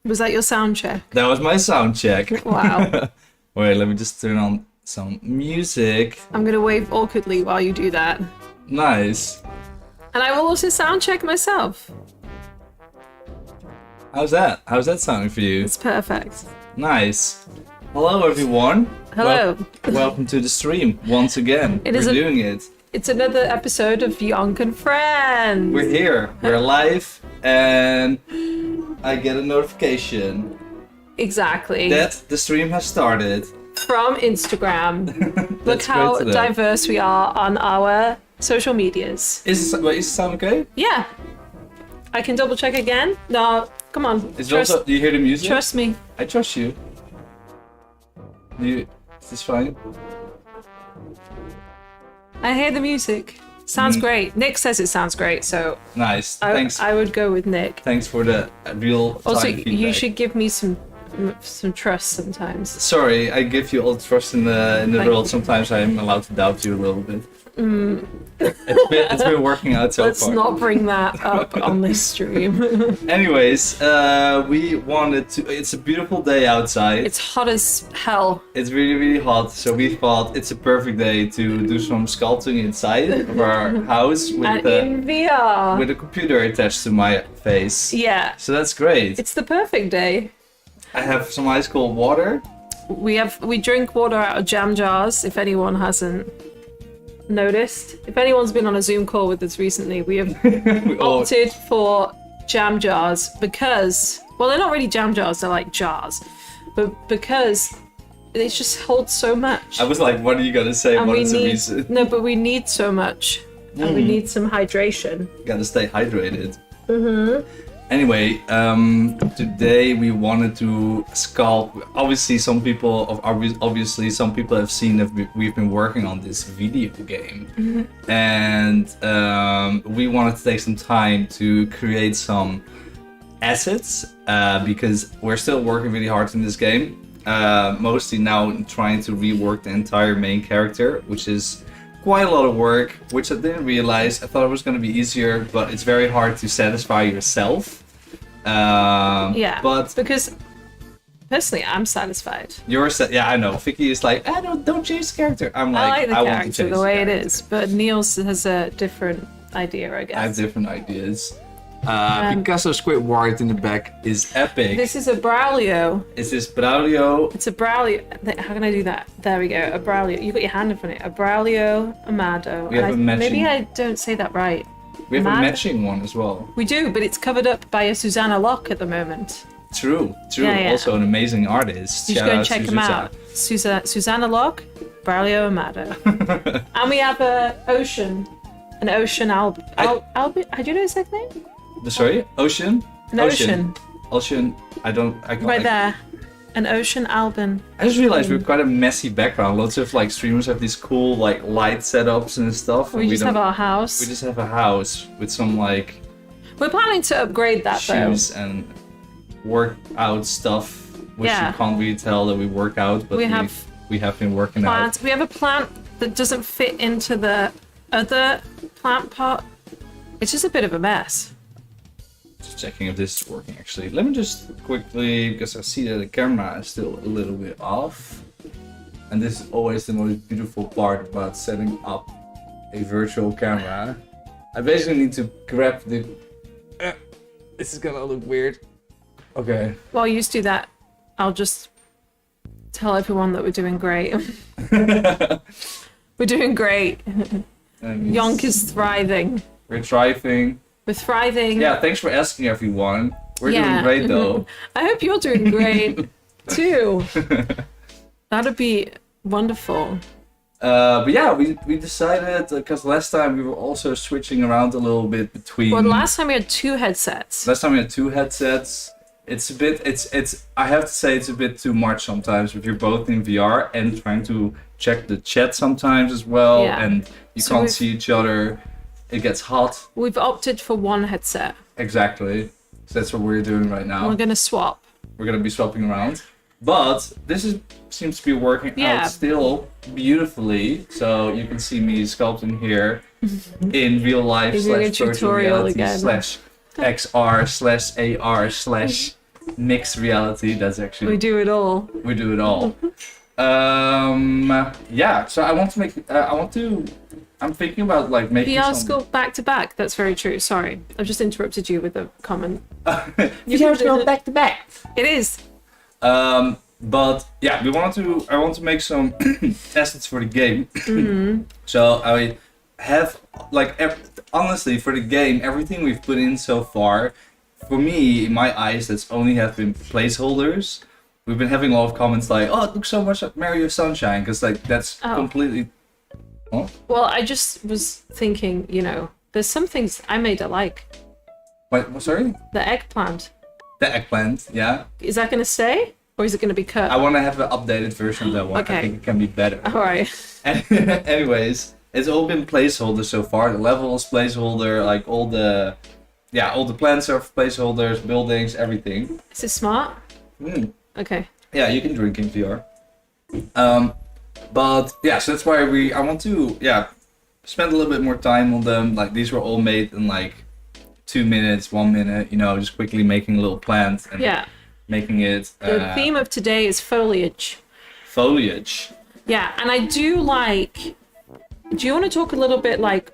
Was that your sound check? That was my sound check. Wow. Wait, let me just turn on some music. I'm gonna wave awkwardly while you do that. Nice. And I will also sound check myself. How's that? How's that sounding for you? It's perfect. Nice. Hello everyone. Hello. Welcome to the stream once again. It is We're doing it. It's another episode of Yonk and Friends. We're here. We're live, and I get a notification Exactly. that the stream has started. From Instagram. Look That's how great to know. diverse we are on our social medias. Is it sound okay? Yeah. I can double check again. No, come on. Is it also? Do you hear the music? Trust me. I trust you. Is this fine? I hear the music. Sounds great. Nick says it sounds great, so Nice. Thanks. I would go with Nick. Thanks for the real Also, time feedback. you should give me some trust sometimes. Sorry, I give you all the trust in the Thank world. you. Sometimes I'm allowed to doubt you a little bit. It's been working out so Let's far. not bring that up on this stream. Anyways, we wanted to. It's a beautiful day outside. It's hot as hell. It's really, really hot. So we thought it's a perfect day to do some sculpting inside of our house And in VR. with a computer attached to my face. Yeah. So that's great. It's the perfect day. I have some ice cold water. We drink water out of jam jars, if anyone hasn't noticed. If anyone's been on a Zoom call with us recently, we have We all- opted for jam jars because, well, they're not really jam jars, they're like jars. But because they just hold so much. I was like, what are you gonna say? And What we is the need, reason? no, but we need so much. And we need some hydration. Gotta stay hydrated. Anyway, today we wanted to sculpt. Obviously, some people have seen that we've been working on this video game, and we wanted to take some time to create some assets because we're still working really hard in this game. Mostly now trying to rework the entire main character, which is quite a lot of work, which I didn't realize. I thought it was going to be easier, but it's very hard to satisfy yourself. Yeah. But because personally, I'm satisfied. yeah, I know. Vicky is like, don't change the character. I'm I like, like the want to character change the way character. it is, but Niels has a different idea, I guess. I have different ideas. Picasso Squidward in the back is epic. This is a Braulio. Is this Braulio? It's a Braulio. How can I do that? There we go. A Braulio. You got your hand in front of it. A Braulio Amado. We have a matching- Maybe I don't say that right. We have a Mad- matching one as well. We do, but it's covered up by a Susanna Locke at the moment. True. Yeah, yeah. Also an amazing artist. You should Shout go and out check to them Susan. out. Susanna Locke, Braulio Amado. And we have an Ocean Albin. Albin? How do you know his second name? Sorry? Ocean? An Ocean. Ocean. I can't. Right there. An Ocean Albin. I just realized we've quite a messy background. Lots of like streamers have these cool like light setups and stuff. We and just have don't- our house. We just have a house with some like We're planning to upgrade that though. shoes and workout stuff, which Yeah. you can't really tell that we work out, but We have we have been working out. Plants. We have a plant that doesn't fit into the other plant pot. It's just a bit of a mess. Just checking if this is working actually. Let me just quickly, because I see that the camera is still a little bit off. And this is always the most beautiful part about setting up a virtual camera. I basically need to grab the... this is gonna look weird. Okay. While you do that, I'll just tell everyone that we're doing great. We're doing great. And Yonk is thriving. we're thriving. We're thriving. Yeah, thanks for asking everyone. We're Yeah. doing great though. I hope you're doing great too. That'd be wonderful. But yeah, we decided, because last time we were also switching around a little bit between... Well, last time we had 2 headsets. Last time we had 2 headsets. It's a bit, it's. I have to say it's a bit too much sometimes if you're both in VR and trying to check the chat sometimes as well, Yeah. and you So can't we've- see each other. It gets hot. We've opted for 1 headset. Exactly. So that's what we're doing right now. We're gonna swap. We're gonna be swapping around, but this seems to be working Yeah. out still beautifully. So you can see me sculpting here in real life You're doing a / virtual tutorial reality again. / XR / AR / mixed reality. That's actually We do it all. we do it all. Yeah. So I want to make. I'm thinking about like making VR some. school back to back. That's very true. Sorry, I've just interrupted you with a comment. VR school back to back. It is. But yeah, I want to make some tests for the game. So I have like honestly for the game, everything we've put in so far, for me, in my eyes, that's only have been placeholders. We've been having a lot of comments like, "Oh, it looks so much like Mario Sunshine," because like that's completely. Huh? Well, I just was thinking, you know, there's some things I made I like. What? Sorry. The eggplant. The eggplant, yeah. Is that going to stay? Or is it going to be cut? I want to have an updated version of that one. Okay. I think it can be better. Alright. Anyways, it's all been placeholders so far. The level is placeholder, like all the plants are placeholders, buildings, everything. Is it smart? Okay. Yeah, you can drink in VR. But yeah, so that's why I want to spend a little bit more time on them. Like these were all made in like 2 minutes, 1 minute, you know, just quickly making a little plant and making it. The theme of today is foliage. Foliage. Yeah, and I do like. Do you want to talk a little bit like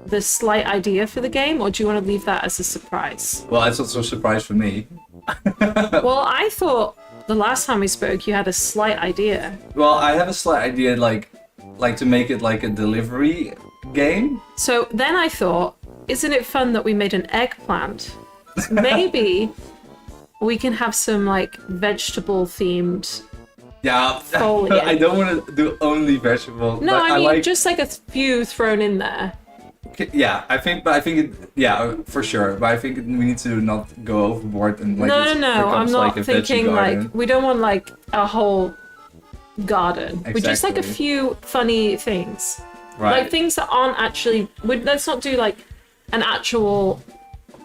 the slight idea for the game, or do you want to leave that as a surprise? Well, it's also a surprise for me. Well, I thought the last time we spoke you had a slight idea. Well, I have a slight idea, like to make it like a delivery game. So then I thought, isn't it fun that we made an eggplant? Maybe we can have some like vegetable themed. Yeah, foliage. I don't want to do only vegetable. No, but I mean like, just like a few thrown in there. yeah, I think for sure. But I think we need to not go overboard and like No, it I'm becomes, not like, a veggie thinking garden. like we don't want like a whole garden. We just like a Exactly. few funny things. Right. Like things that aren't actually. Let's not do like an actual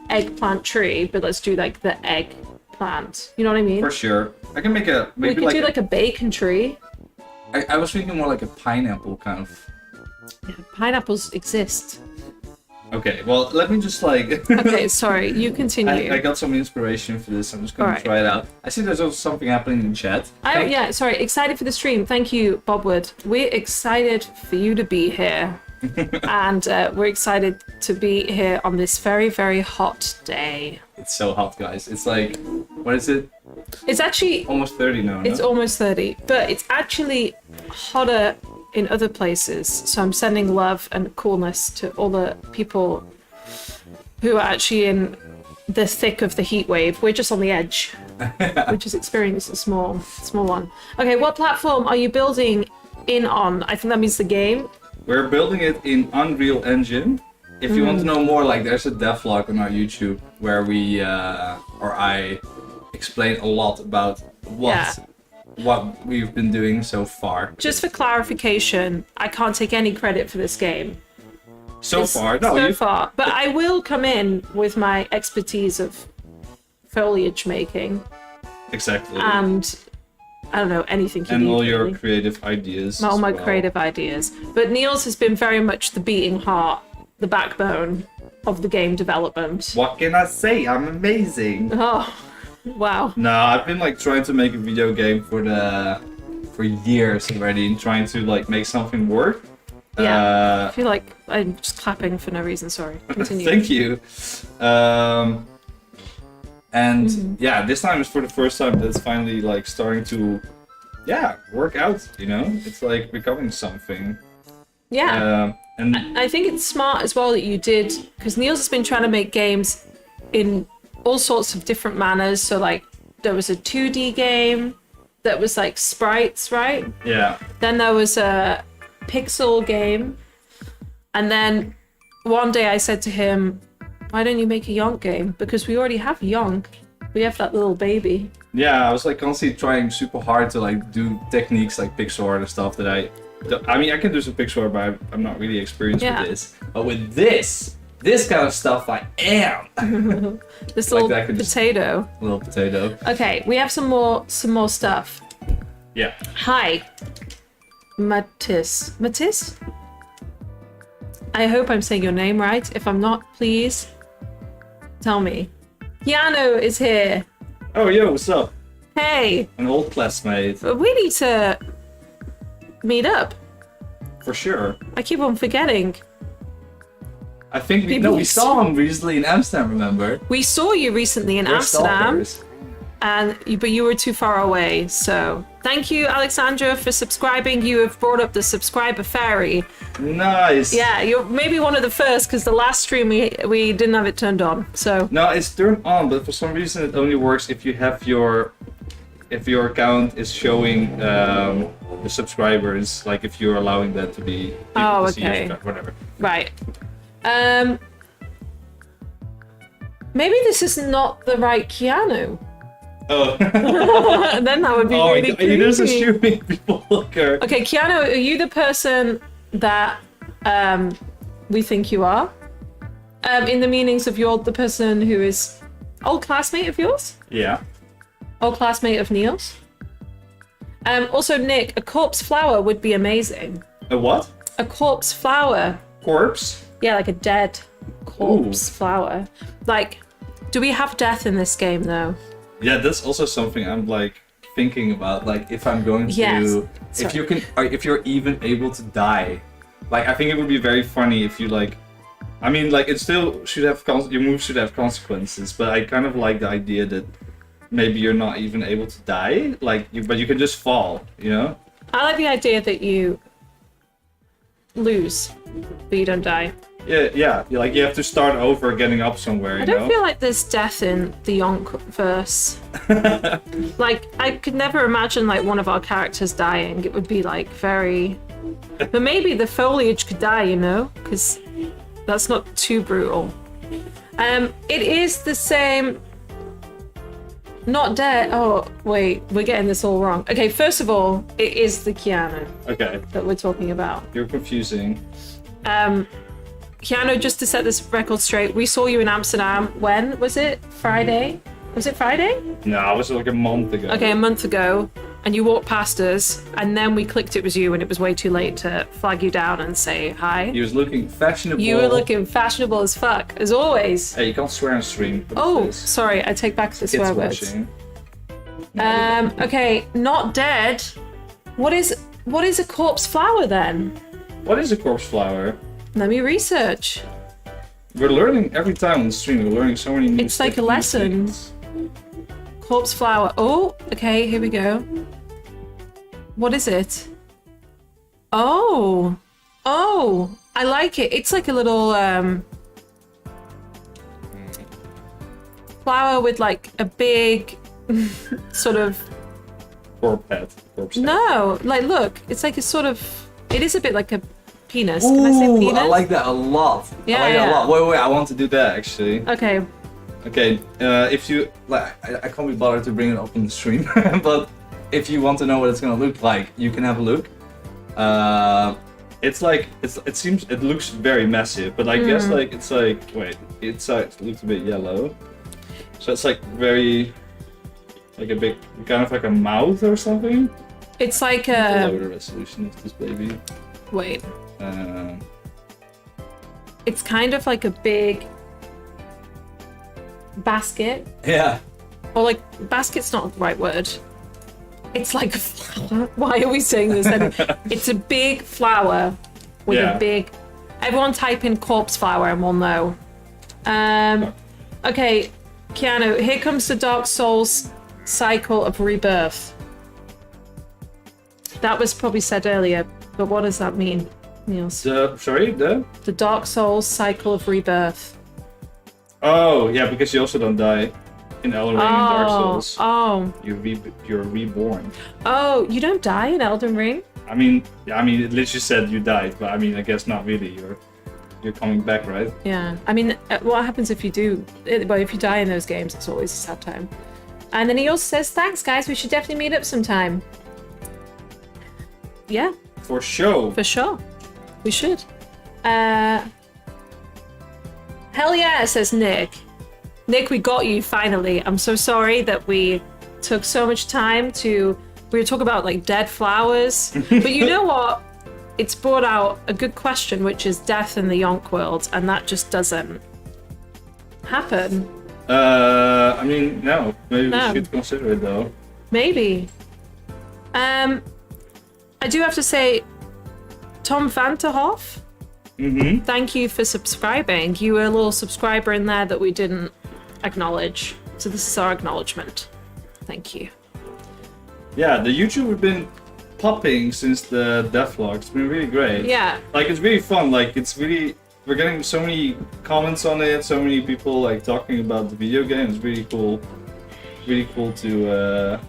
eggplant tree, but let's do like the eggplant. You know what I mean? For sure. I can make a We maybe could do like a bacon tree. I was thinking more like a pineapple kind of. Yeah, pineapples exist. Okay, well let me just like. Okay, sorry. You continue. I got some inspiration for this. I'm just gonna Alright. try it out. I see there's also something happening in chat. Sorry. Excited for the stream. Thank you, Bob Wood. We're excited for you to be here. And we're excited to be here on this very, very hot day. It's so hot, guys. It's like, what is it? It's actually Almost 30 now. it's no? almost 30, but it's actually hotter in other places. So I'm sending love and coolness to all the people who are actually in the thick of the heat wave. We're just on the edge. We're just experiencing a small one. Okay, what platform are you building in on? I think that means the game. We're building it in Unreal Engine. If you want to know more, like there's a devlog on our YouTube where I explain a lot about what we've been doing so far. Just for clarification, I can't take any credit for this game. So far, no, So far. But I will come in with my expertise of foliage making exactly. and I don't know, anything you And need. all your really. creative ideas. All as my well. creative ideas. But Niels has been very much the beating heart, the backbone of the game development. What can I say? I'm amazing. Oh, wow. No, I've been like trying to make a video game for years already, and trying to like make something work. Yeah. I feel like I'm just clapping for no reason, sorry. Continue. Thank you. And yeah, this time is for the first time that it's finally like starting to, work out. You know, it's like becoming something. Yeah. And I think it's smart as well that you did, because Niels has been trying to make games in all sorts of different manners. So like there was a 2D game that was like sprites, right? yeah, Then there was a pixel game. And then one day I said to him, why don't you make a Yonk game? Because we already have Yonk. We have that little baby. I was like constantly trying super hard to like do techniques like pixel art and stuff that I mean I can do some pixel art, but I'm not really experienced with this. But with this kind of stuff, I am. This Like little that could just- potato. Little potato. Okay, we have some more stuff. Yeah. Hi, Matisse? I hope I'm saying your name right. If I'm not, please tell me. Keanu is here. Oh, yo, what's up? Hey, An old classmate. we need to meet up. For sure. I keep on forgetting. I think we People- saw him recently in Amsterdam, remember? We saw you recently in We're Amsterdam. stalkers. but you were too far away. So thank you, Alexandra, for subscribing. You have brought up the subscriber fairy. Nice. Yeah, you're maybe one of the first because the last stream we didn't have it turned on. So No, it's turned on, but for some reason it only works if you have your account is showing the subscribers, like if you're allowing that to be people to see your okay. whatever. Right. Maybe this is not the right Keanu. Oh. Then that would be Oh, really creepy. you're just assuming people are. Okay, Keanu, are you the person that we think you are? In the meanings of you're the person who is old classmate of yours? Yeah. Old classmate of Neil's? Also, Nick, a corpse flower would be amazing. A what? A corpse flower. Corpse? Yeah, like a dead corpse flower. Like, do we have death in this game, though? Yeah, that's also something I'm like thinking about. Like, if I'm going to, Sorry. if you're even able to die. Like, I think it would be very funny if you like. I mean, like, it still should have your moves should have consequences, but I kind of like the idea that maybe you're not even able to die, like, but you can just fall, you know? I like the idea that you lose, but you don't die. Yeah. Like, you have to start over getting up somewhere, I don't feel like there's death in the Yonk verse. Like, I could never imagine, like, one of our characters dying. It would be, like, very... But maybe the foliage could die, you know? Because that's not too brutal. It is the same... Not dead. Oh, wait. We're getting this all wrong. Okay, first of all, it is the Keanu Okay. that we're talking about. You're confusing. Keanu, just to set this record straight, we saw you in Amsterdam. When was it? Friday? Was it Friday? No, it was like a month ago. Okay, a month ago. And you walked past us, and then we clicked it was you, and it was way too late to flag you down and say hi. He was looking fashionable. You were looking fashionable as fuck, as always. Hey, you can't swear on stream. Oh, sorry, I take back the swear words. Watching. Okay, not dead. What is a corpse flower then? What is a corpse flower? Let me research. We're learning every time on stream. We're learning so many new It's like a new lesson. things. Corpse flower. Oh, okay, here we go. What is it? Oh, I like it. It's like a little flower with like a big sort of... Corpse head. No, like look, it's like a sort of... It is a bit like a penis. Can I say penis? I like that a lot. Yeah, I like that yeah. a lot. Wait, I want to do that actually. Okay. Okay, if you like, I can't be bothered to bring it up on the stream, but if you want to know what it's gonna look like, you can have a look. It looks very massive, but I guess like it looks a bit yellow, so it's like very, like a big, kind of like a mouth or something. It's like Lower the resolution of this baby. Wait. It's kind of like a big basket. Yeah. Or like, basket's not the right word. It's like a flower. Why are we saying this? It's a big flower with a big... Everyone type in corpse flower and we'll know. Okay, Keanu, here comes the Dark Souls cycle of rebirth. That was probably said earlier, but what does that mean, Niels? The Dark Souls cycle of rebirth. Oh, yeah, because you also don't die in Elden Ring and Dark Souls. Oh. You're reborn. Oh, you don't die in Elden Ring? I mean, it literally said you died, but I mean, I guess not really. You're coming back, right? Yeah. I mean, what happens if you do? Well, if you die in those games, it's always a sad time. And then he also says, "Thanks, guys. We should definitely meet up sometime." Yeah. For sure. For sure. We should. Hell yeah, says Nick. Nick, we got you finally. I'm so sorry that we took so much time to... We were talking about like dead flowers. But you know what? It's brought out a good question, which is death in the Yonk world, and that just doesn't happen. I mean, no. Maybe No. we should consider it though. Maybe. I do have to say, Tom Vanterhoff, thank you for subscribing. You were a little subscriber in there that we didn't acknowledge. So this is our acknowledgement. Thank you. Yeah, the YouTube has been popping since the devlog. It's been really great. Yeah. Like, it's really fun. Like, it's really... We're getting so many comments on it, so many people, like, talking about the video game. It's really cool. Really cool to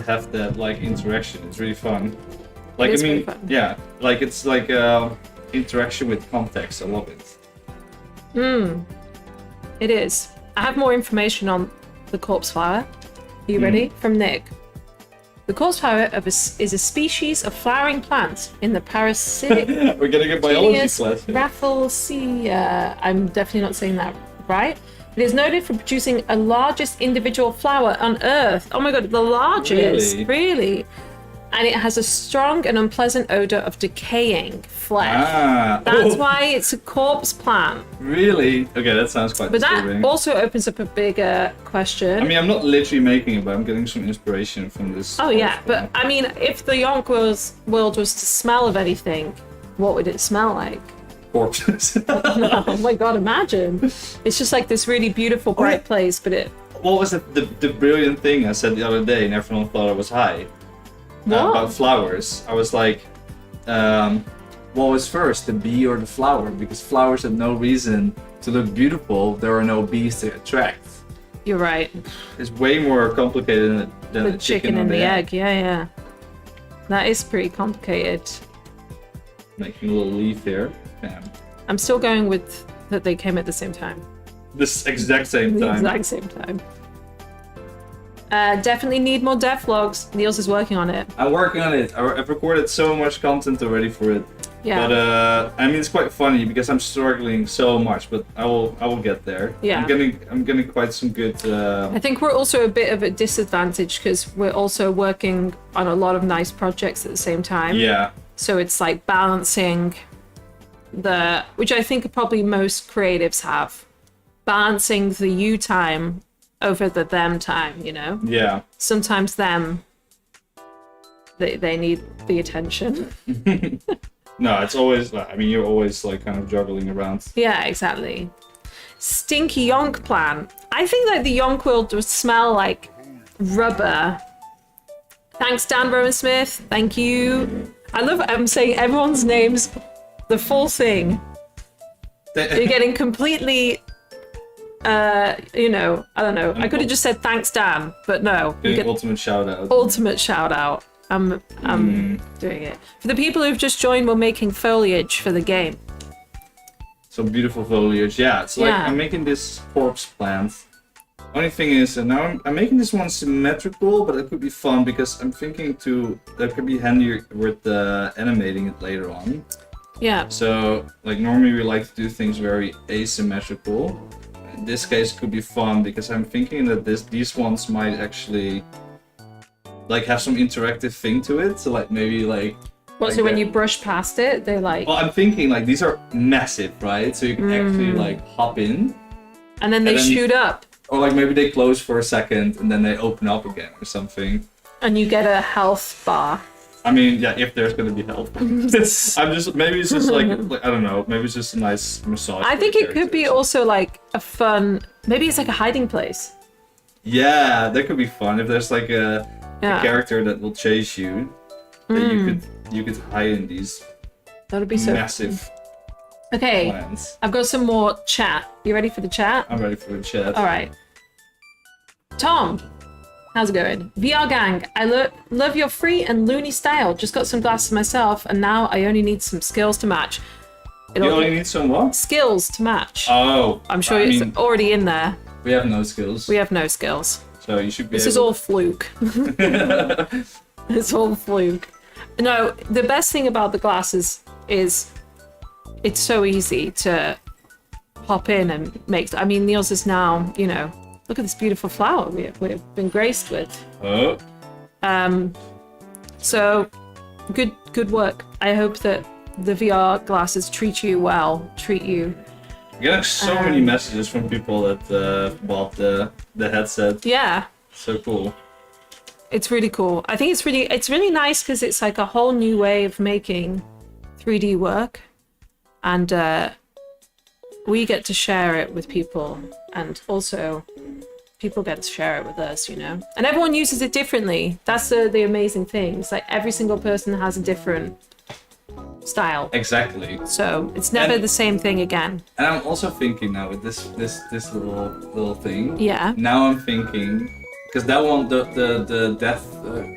have that, like, interaction. It's really fun. Like, It is I mean, very fun. yeah. Like, it's like interaction with context. I love it. It is. I have more information on the corpse flower. Are you ready? From Nick. The corpse flower is a species of flowering plant in the parasitic We're getting a biology genus class here. Rafflesia. I'm definitely not saying that right. It is noted for producing a largest individual flower on Earth. Oh my god, the largest. Really? And it has a strong and unpleasant odor of decaying flesh. Ah, That's why it's a corpse plant. Really? Okay, that sounds quite But disturbing. that also opens up a bigger question. I mean, I'm not literally making it, but I'm getting some inspiration from this. Oh yeah, but I mean, if the Yonk world was to smell of anything, what would it smell like? Corpses. Oh my god, imagine. It's just like this really beautiful, bright place, but it... What was the brilliant thing I said the other day and everyone thought I was high? What? About flowers. I was like, what was first, the bee or the flower? Because flowers have no reason to look beautiful. There are no bees to attract. You're right. It's way more complicated than The the chicken and the egg. Yeah. That is pretty complicated. Making a little leaf here. Yeah. I'm still going with that they came at the same time. This exact same The time. exact same time. Definitely need more devlogs. Niels is working on it. I'm working on it. I've recorded so much content already for it. Yeah. But I mean, it's quite funny because I'm struggling so much, but I will get there. Yeah. I'm getting quite some good. I think we're also a bit of a disadvantage because we're also working on a lot of nice projects at the same time. Yeah. So it's like balancing which I think probably most creatives have, balancing the you time over the them time, you know? Yeah. Sometimes them, they need the attention. No, it's always. I mean, you're always like kind of juggling around. Yeah, exactly. Stinky Yonk plant. I think that the Yonk world would smell like rubber. Thanks, Dan Rowan Smith. Thank you. I love I'm saying everyone's names, the full thing. You're getting completely, you know, I don't know. I could have just said thanks, Dan, but no. You get ultimate shout out. ultimate shout out. I'm doing it. For the people who've just joined, we're making foliage for the game. Some beautiful foliage. Yeah, it's like Yeah. I'm making this corpse plant. Only thing is, now I'm making this one symmetrical, but it could be fun because I'm thinking that could be handy with animating it later on. Yeah. So, like normally we like to do things very asymmetrical. In this case, it could be fun because I'm thinking that these ones might actually like have some interactive thing to it. So like maybe like. What, like so when that- you brush past it, they like... Well, I'm thinking like these are massive, right? So you can actually like hop in. And then they then- shoot up. Or like maybe they close for a second and then they open up again or something. And you get a health bar. I mean, yeah, if there's gonna be help. maybe it's just like I don't know, maybe it's just a nice massage. I for think the it could be characters. also like a fun... Maybe it's like a hiding place. Yeah, that could be fun if there's like a Yeah. character that will chase you. That you could hide in these That would be so... massive Okay, plants. I've got some more chat. You ready for the chat? I'm ready for the chat. All right. Tom, how's it going? VR Gang, I love your free and loony style. Just got some glasses myself, and now I only need some skills to match. You only need some what? Skills to match. Oh, I'm sure I it's mean, already in there. we have no skills. We have no skills. So you should be This is all fluke. It's all fluke. No, the best thing about the glasses is it's so easy to hop in and make. I mean, Niels is now, you know, look at this beautiful flower we've been graced with. Oh. So good work. I hope that the VR glasses treat you well. I'm getting so many messages from people that bought the headset. Yeah. So cool. It's really cool. I think it's really nice because it's like a whole new way of making 3D work, and we get to share it with people, and also people get to share it with us, you know. And everyone uses it differently. That's the amazing thing. It's like every single person has a different style. Exactly. So it's never the same thing again. And I'm also thinking now with this little thing. Yeah. Now I'm thinking, because that one, the death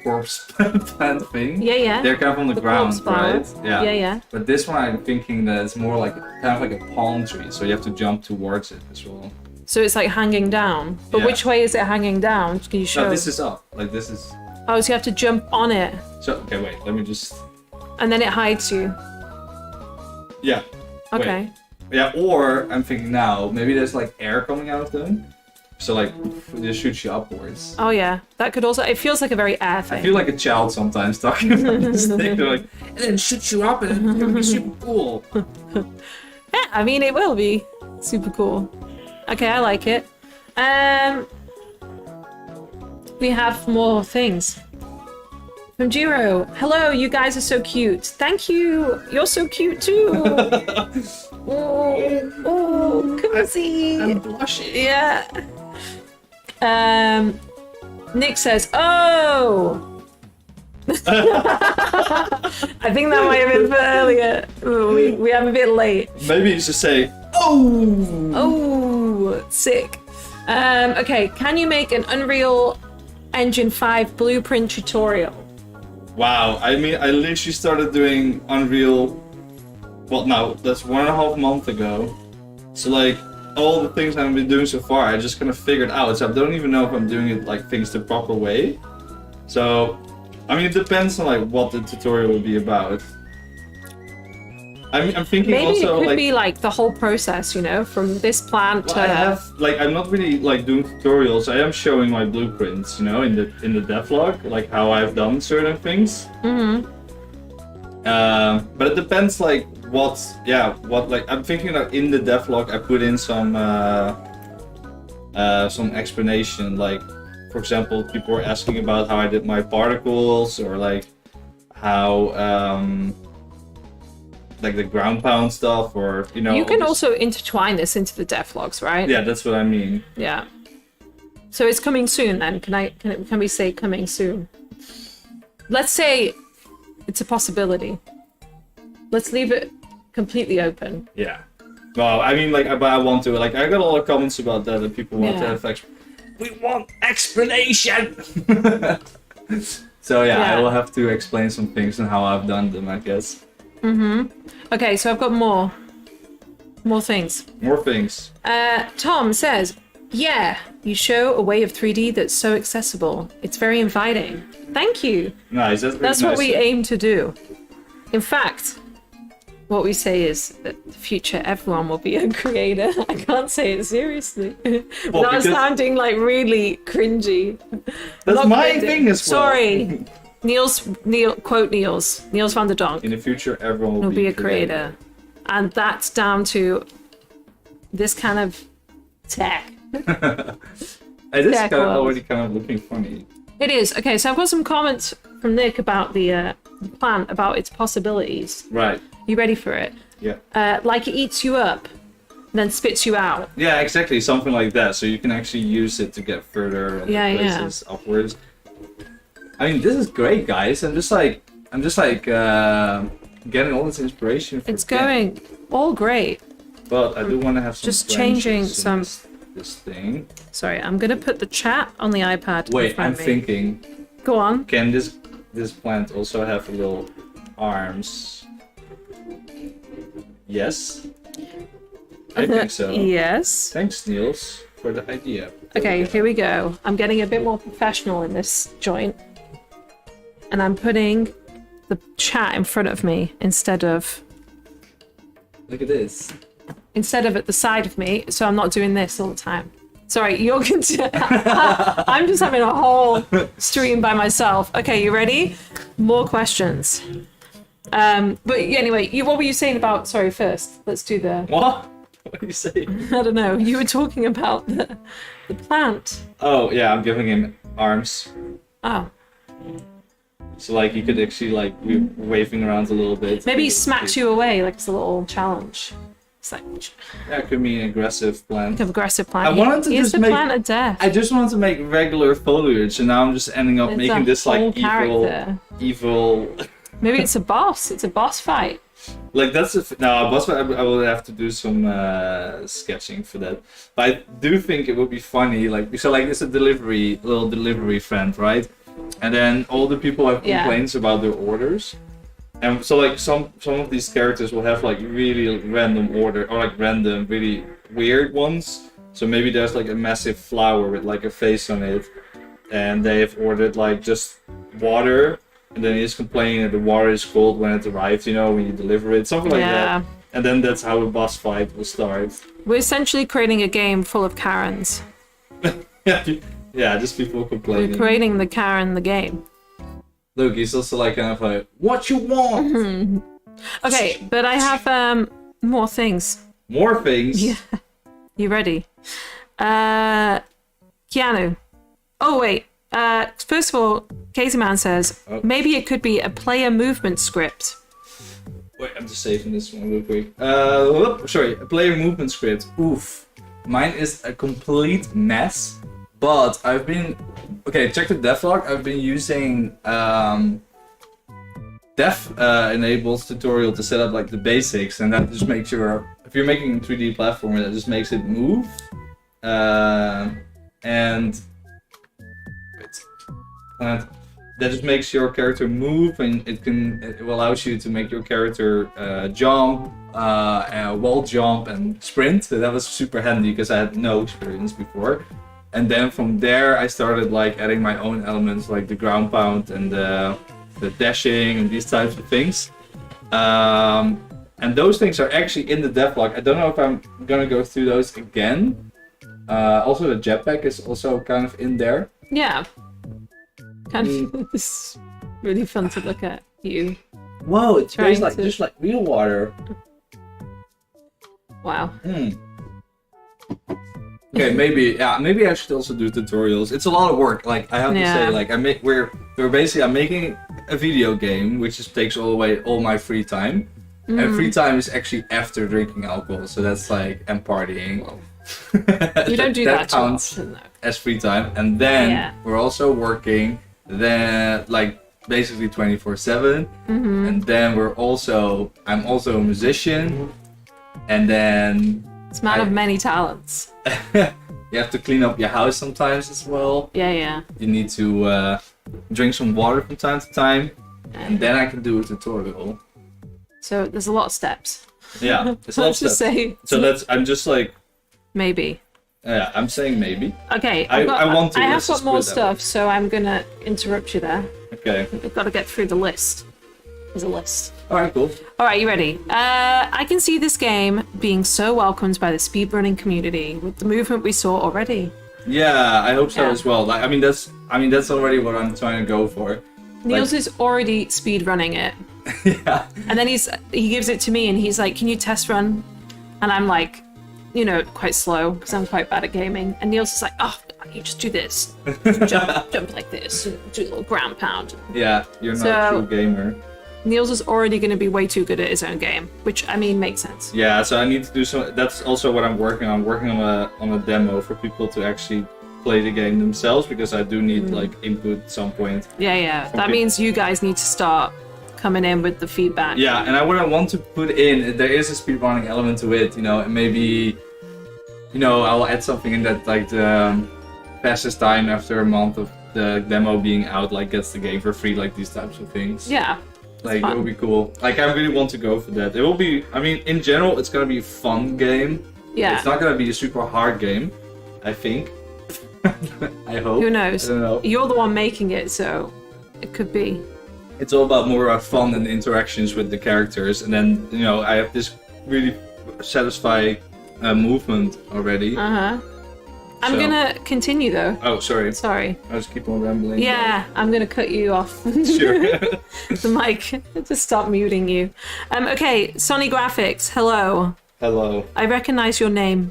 corpse plant thing. Yeah. They're kind of on the ground, right? Yeah. But this one, I'm thinking that it's more like kind of like a palm tree, so you have to jump towards it as well. So it's like hanging down. But Yeah. which way is it hanging down? Can you show? No, this is up. Like this is. Oh, so you have to jump on it, So okay, wait. Let me just. and then it hides you. Yeah. Okay. Wait. Yeah. Or I'm thinking now, maybe there's like air coming out of them, so like it just shoots you upwards. Oh yeah, that could also. It feels like a very air thing. I feel like a child sometimes talking about this thing. They're like, and then shoots you up, and it's gonna be super cool. Yeah, I mean it will be super cool. Okay, I like it. We have more things. From Jiro, hello, you guys are so cute. Thank you, you're so cute too. Oh, cozy. I'm blushing. Yeah. Nick says, oh. I think that might have been for earlier. We have a bit late. Maybe you should say, oh. Oh, sick. Okay, can you make an Unreal Engine 5 blueprint tutorial? Wow, I mean, I literally started doing Unreal, well, no, that's 1.5 months ago. So, like, all the things I've been doing so far, I just kind of figured out. So I don't even know if I'm doing it, like, things the proper way. So, I mean, it depends on, like, what the tutorial will be about. I'm thinking Maybe also, it could like... be, like, the whole process, you know, from this plant Well, to... I have, like, I'm not really, like, doing tutorials. I am showing my blueprints, you know, in the devlog, like, how I've done certain things. Mm-hmm. But it depends, like, like, I'm thinking that in the devlog I put in some explanation, like, for example, people were asking about how I did my particles, or, like, how, like the ground pound stuff, or, you know. You can also intertwine this into the devlogs, right? Yeah, that's what I mean. Yeah. So it's coming soon then. Can we say coming soon? Let's say it's a possibility. Let's leave it completely open. Yeah. Well, I mean, like, but I want to. Like, I got a lot of comments about that, and people want to have we want explanation. So yeah, I will have to explain some things and how I've done them, I guess. Okay, so I've got more things. More things. Tom says, yeah, you show a way of 3D that's so accessible. It's very inviting. Thank you. Nice. That's what we aim to do. In fact, what we say is that in the future everyone will be a creator. I can't say it seriously. Without sounding like really cringy. That's my thing as well. Sorry. Quote Niels van der Donk. In the future, everyone will be a creator. And that's down to this kind of tech. It is already kind of looking funny. It is. Okay, so I've got some comments from Nick about the plant, about its possibilities. Right. You ready for it? Yeah. Like it eats you up, then spits you out. Yeah, exactly. Something like that. So you can actually use it to get further places upwards. I mean, this is great, guys. I'm just like getting all this inspiration from It's going all great. But I do want to have some just changing some this thing. Sorry, I'm gonna put the chat on the iPad. Wait, I'm thinking. Go on. Can this plant also have little arms? Yes. I think so. Yes. Thanks, Niels, for the idea. Okay, here we go. I'm getting a bit more professional in this joint. And I'm putting the chat in front of me instead of... Look at this. Instead of at the side of me, so I'm not doing this all the time. Sorry, you're I'm just having a whole stream by myself. Okay, you ready? More questions. But anyway, what were you saying about... Sorry, first, let's do the... What? What are you saying? I don't know. You were talking about the plant. Oh, yeah, I'm giving him arms. Oh. So, like, you could actually, like, be waving around a little bit. Maybe he smacks you away, like it's a little challenge. It's like That could be an aggressive plant. aggressive plant. I wanted to He is just the make. plant of death. I just wanted to make regular foliage, and now I'm just ending up It's making a this like whole character. evil. Maybe it's a boss. It's a boss fight. Like that's no boss fight. I will have to do some sketching for that. But I do think it would be funny. Like so, like it's a little delivery friend, right? And then all the people have Yeah. complaints about their orders. And so like some of these characters will have like really random order or like random really weird ones. So maybe there's like a massive flower with like a face on it, and they have ordered like just water, and then he's complaining that the water is cold when it arrives, you know, when you deliver it, something like Yeah. that. And then that's how a boss fight will start. We're essentially creating a game full of Karens. Yeah, just people We're complaining. creating the Karen the game. Look, he's also like kind of like, what you want? Okay, but I have more things. More things. Yeah. You ready? Keanu. Oh wait. First of all, Casey Man says maybe it could be a player movement script. Wait, I'm just saving this one real quick. Sorry, a player movement script. Oof. Mine is a complete mess. But I've been... Okay, check the devlog. I've been using Enables tutorial to set up like the basics. And that just makes your... If you're making a 3D platformer, that just makes it move. And that just makes your character move, and it allows you to make your character jump, wall jump, and sprint. So that was super handy because I had no experience before. And then from there, I started like adding my own elements, like the ground pound and the dashing and these types of things. And those things are actually in the devlog. I don't know if I'm gonna go through those again. Also, the jetpack is also kind of in there. Yeah. Kind of. It's really fun to look at you. Whoa, it Trying tastes like to- just like real water. Wow. Okay, maybe I should also do tutorials. It's a lot of work. Like I have to Yeah. say, like I'm making a video game, which just takes all my free time. And free time is actually after drinking alcohol, so that's like and partying. You don't do that too counts often, though. as free time. And then Yeah. we're also working. Then like basically 24/7. And then I'm also a musician. And then It's man of many talents. you have to clean up your house sometimes as well. Yeah. You need to drink some water from time to time, and then I can do a tutorial. So there's a lot of steps. Yeah, it's a lot of Let's just stuff. say So I'm just like, maybe. yeah, I'm saying maybe. Okay, I want to. I have let's got just more put it that way. stuff, so I'm gonna interrupt you there. Okay. We've got to get through the list. There's a list. All right, cool. All right, you ready? I can see this game being so welcomed by the speedrunning community with the movement we saw already. Yeah, I hope so Yeah. as well. Like, I mean, that's already what I'm trying to go for. Niels is already speedrunning it, Yeah. and then he gives it to me, and he's like, "Can you test run?" And I'm like, quite slow because I'm quite bad at gaming. And Niels is like, "Oh, you just do this, jump like this, and do a little ground pound." Yeah, you're not So- a true gamer. Niels is already going to be way too good at his own game, which I mean makes sense. Yeah, so I need to do some. That's also what I'm working on. I'm working on a demo for people to actually play the game themselves, because I do need like input at some point. Yeah. That Okay. means you guys need to start coming in with the feedback. Yeah, and what I want to put in, there is a speedrunning element to it, and maybe, I'll add something in that, like the fastest time after a month of the demo being out, like gets the game for free, like these types of things. Yeah. Like, fun. it would be cool. Like, I really want to go for that. It will be, I mean, in general, it's gonna be a fun game. Yeah. It's not gonna be a super hard game, I think. I hope. Who knows? I don't know. You're the one making it, so it could be. It's all about more fun and interactions with the characters, and then I have this really satisfying movement already. I'm So- gonna continue though. Oh, sorry. Sorry. I just keep on rambling. Yeah, I'm gonna cut you off Sure. the mic to stop muting you. Okay, Sony Graphics, hello. Hello. I recognize your name.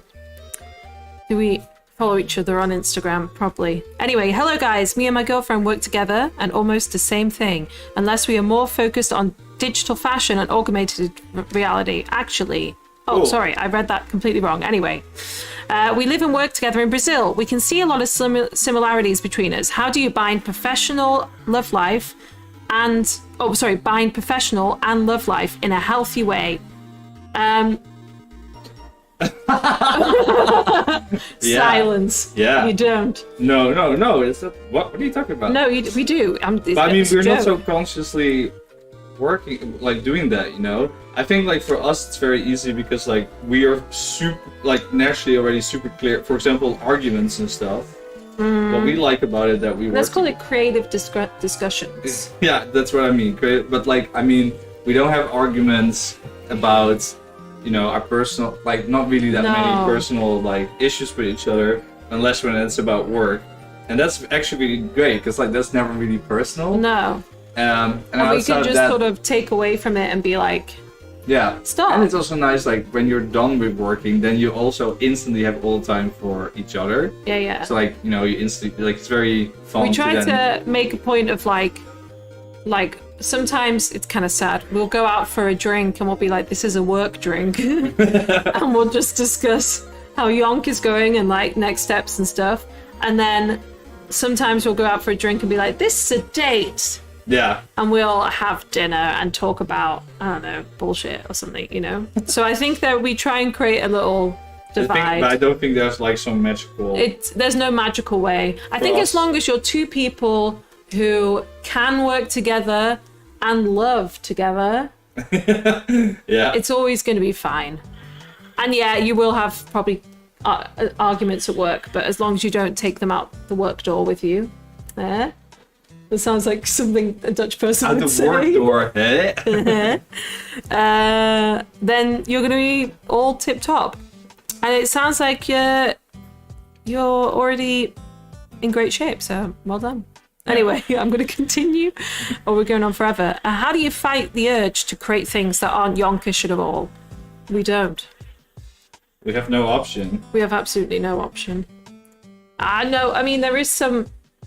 Do we follow each other on Instagram? Probably. Anyway, hello guys. Me and my girlfriend work together and almost the same thing, unless we are more focused on digital fashion and augmented reality. Actually, Oh, Cool. sorry, I read that completely wrong. Anyway, we live and work together in Brazil. We can see a lot of similarities between us. How do you bind professional love life and bind professional and love life in a healthy way? Silence. Yeah. You don't. No. It's not, what are you talking about? No, we do. But I mean, we're not so consciously working, like doing that, you know? I think like for us, it's very easy because like we are super, like naturally already super clear. For example, arguments and stuff. What we like about it that we Let's call it creative discussions. Yeah, that's what I mean. But like, I mean, we don't have arguments about, you know, our personal, like not really that many personal like issues with each other, unless when it's about work. And that's actually really great because like that's never really personal. No. And we outside can of just that, sort of take away from it and be like, yeah. stop. And it's also nice, like when you're done with working, then you also instantly have all the time for each other. Yeah. So like, you know, you instantly, like it's very fun. We try to to make a point of like sometimes it's kind of sad. We'll go out for a drink and we'll be like, this is a work drink. And we'll just discuss how Yonk is going and like next steps and stuff. And then sometimes we'll go out for a drink and be like, this is a date. Yeah. And we'll have dinner and talk about, I don't know, bullshit or something, you know? So I think that we try and create a little divide. But I don't think there's like some magical... There's no magical way. I think as long as you're two people who can work together and love together, yeah, it's always going to be fine. And yeah, you will have probably arguments at work, but as long as you don't take them out the work door with you. That sounds like something a Dutch person out would the say. work door, eh? Then you're going to be all tip top. And it sounds like you're already in great shape, so well done. Anyway, I'm going to continue, or we're going on forever. How do you fight the urge to create things that aren't yonkish at all? We don't. We have no option. We have absolutely no option. No, I mean, there is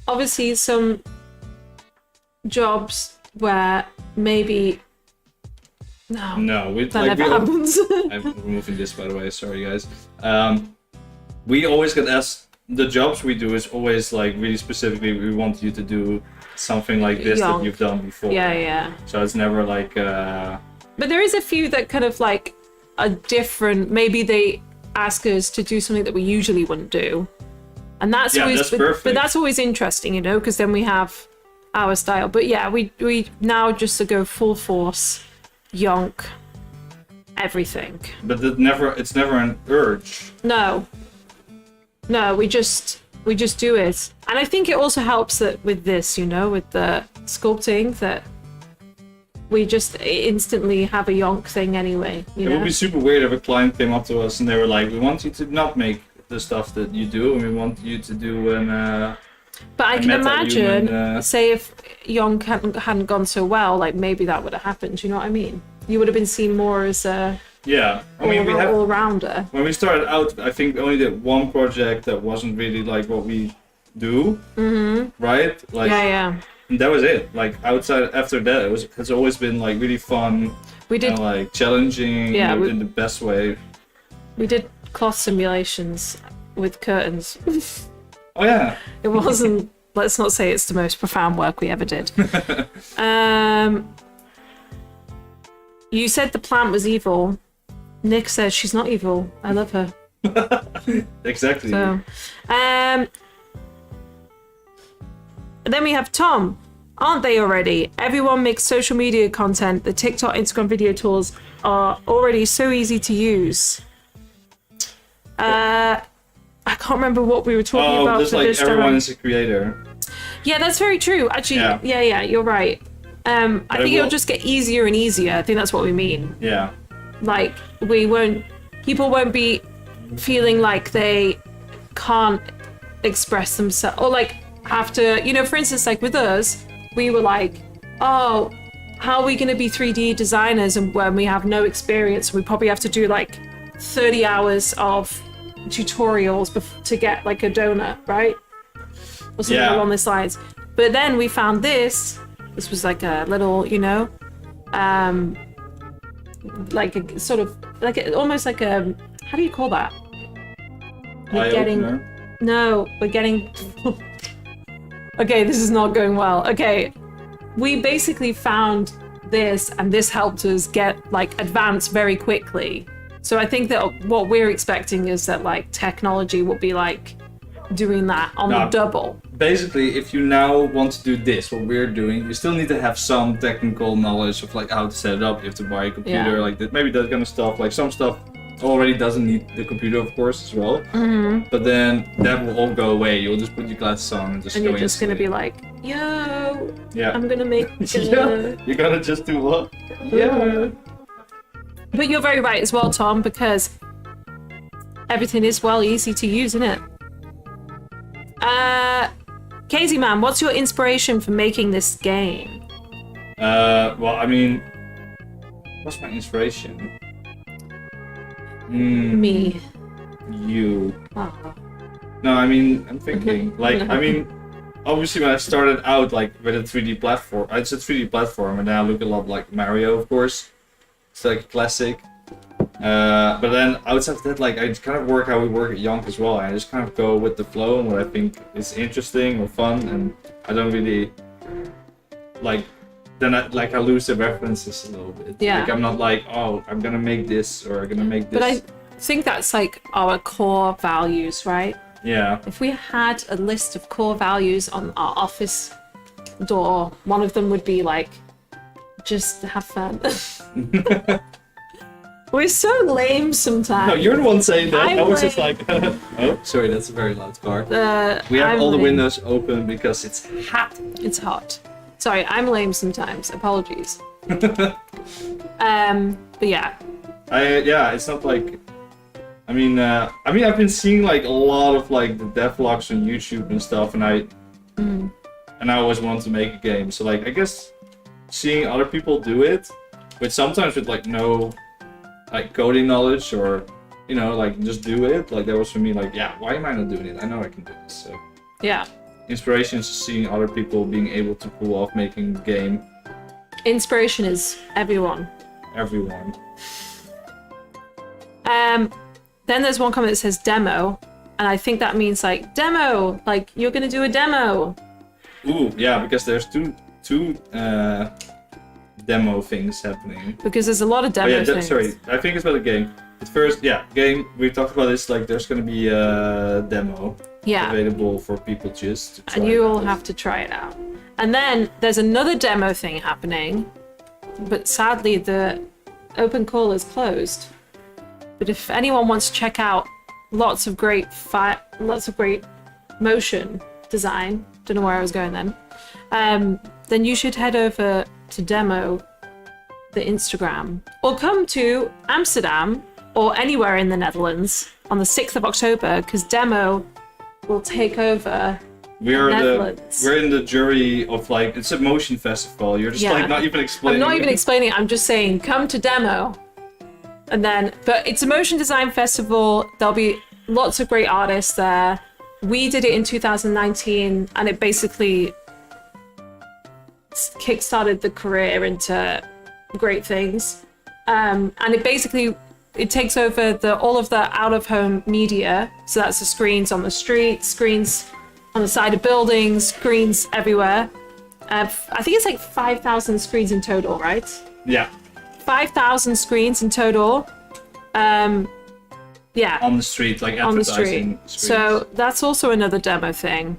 obviously some jobs where maybe... No, that never happens. I'm removing this, by the way. Sorry, guys. We always get asked. The jobs we do is always like really specifically. We want you to do something like this Yonk. that you've done before. Yeah. So it's never like. But there is a few that kind of like are different. Maybe they ask us to do something that we usually wouldn't do, and that's always. That's perfect. But that's always interesting, you know, because then we have our style. But yeah, we now just to go full force. Yonk, everything. But it's never an urge. No, we just do it, and I think it also helps that with this, you know, with the sculpting, that we just instantly have a Yonk thing anyway. It would be super weird if a client came up to us and they were like, "We want you to not make the stuff that you do, and we want you to do an." But I can imagine, human, say if Yonk hadn't gone so well, like maybe that would have happened. You know what I mean? You would have been seen more as a all-rounder. When we started out, I think we only did one project that wasn't really like what we do, right? Like, yeah. And that was it. Like after that, it's always been like really fun. We did and, like challenging in the best way. We did cloth simulations with curtains. Oh yeah. It wasn't. Let's not say it's the most profound work we ever did. You said the plant was evil. Nick says she's not evil. I love her. Exactly. So, and then we have Tom. Aren't they already? Everyone makes social media content. The TikTok, Instagram video tools are already so easy to use. I can't remember what we were talking about. Just for like this everyone time. is a creator. Yeah, that's very true. Actually, yeah, you're right. I think it'll just get easier and easier. I think that's what we mean. Yeah. Like, people won't be feeling like they can't express themselves, or like have to, you know, for instance, like with us, we were like, oh, how are we going to be 3D designers and when we have no experience? We probably have to do like 30 hours of tutorials to get like a donut, right? Or something along the lines. But then we found this was like a little, you know, like a sort of like almost like a, how do you call that? We're getting no, we're getting. Okay, this is not going well. Okay, we basically found this, and this helped us get like advance very quickly. So I think that what we're expecting is that like technology will be like doing that on the double. Basically, if you now want to do this, what we're doing, you still need to have some technical knowledge of like how to set it up. You have to buy a computer, like that, maybe that kind of stuff. Like some stuff already doesn't need the computer, of course, as well. Mm-hmm. But then that will all go away. You'll just put your glasses on and just and go you're just instantly. gonna be like, yo, yeah, I'm gonna make. Yeah, you're gonna just do what? Yeah. But you're very right as well, Tom, because everything is easy to use, isn't it? Casey man, what's your inspiration for making this game? Well, I mean, what's my inspiration? Me. You. Oh. No, I mean, I'm thinking, like, I mean, obviously when I started out, like, with a 3D platform, it's a 3D platform, and then I look a lot like Mario, of course. It's like a classic. But then outside of that, like, I kind of work how we work at Yonk as well. I just kind of go with the flow and what I think is interesting or fun, and I don't really, like, then I lose the references a little bit. Yeah. Like, I'm not like, oh, I'm gonna make this, or I'm gonna make this. But I think that's like our core values, right? Yeah. If we had a list of core values on our office door, one of them would be like, just have fun. We're so lame sometimes. No, you're the one saying that. I'm I was just lame. like, oh, sorry, that's a very loud car. We have I'm all the lame. windows open because it's hot. It's hot. Sorry, I'm lame sometimes. Apologies. But yeah. Yeah, it's not like. I mean, I've been seeing like a lot of like the devlogs on YouTube and stuff, and I always want to make a game. So like, I guess seeing other people do it, but sometimes with like no like coding knowledge or like just do it. Like that was for me like, yeah, why am I not doing it? I know I can do this. So Yeah. inspiration is seeing other people being able to pull off making a game. Inspiration is everyone. Everyone. Then there's one comment that says demo, and I think that means like demo, like you're gonna do a demo. Ooh, yeah, because there's two demo things happening. Because there's a lot of demo things. Sorry, I think it's about the game. At first, game, we talked about this, like there's gonna be a demo available for people just to try. And you will have to try it out. And then there's another demo thing happening, but sadly the open call is closed. But if anyone wants to check out lots of great motion design, don't know where I was going then you should head over to demo the Instagram, or come to Amsterdam or anywhere in the Netherlands on the 6th of October, because demo will take over. We're in the jury of like, it's a motion festival. You're just like not even explaining. I'm not even explaining. I'm just saying, come to demo. And then, but it's a motion design festival. There'll be lots of great artists there. We did it in 2019, and it basically kickstarted the career into great things. And it takes over all of the out-of-home media. So that's the screens on the street, screens on the side of buildings, screens everywhere. I think it's like 5,000 screens in total, right? Yeah. 5,000 screens in total. Yeah. On the street, like on the street. Screens. So that's also another demo thing.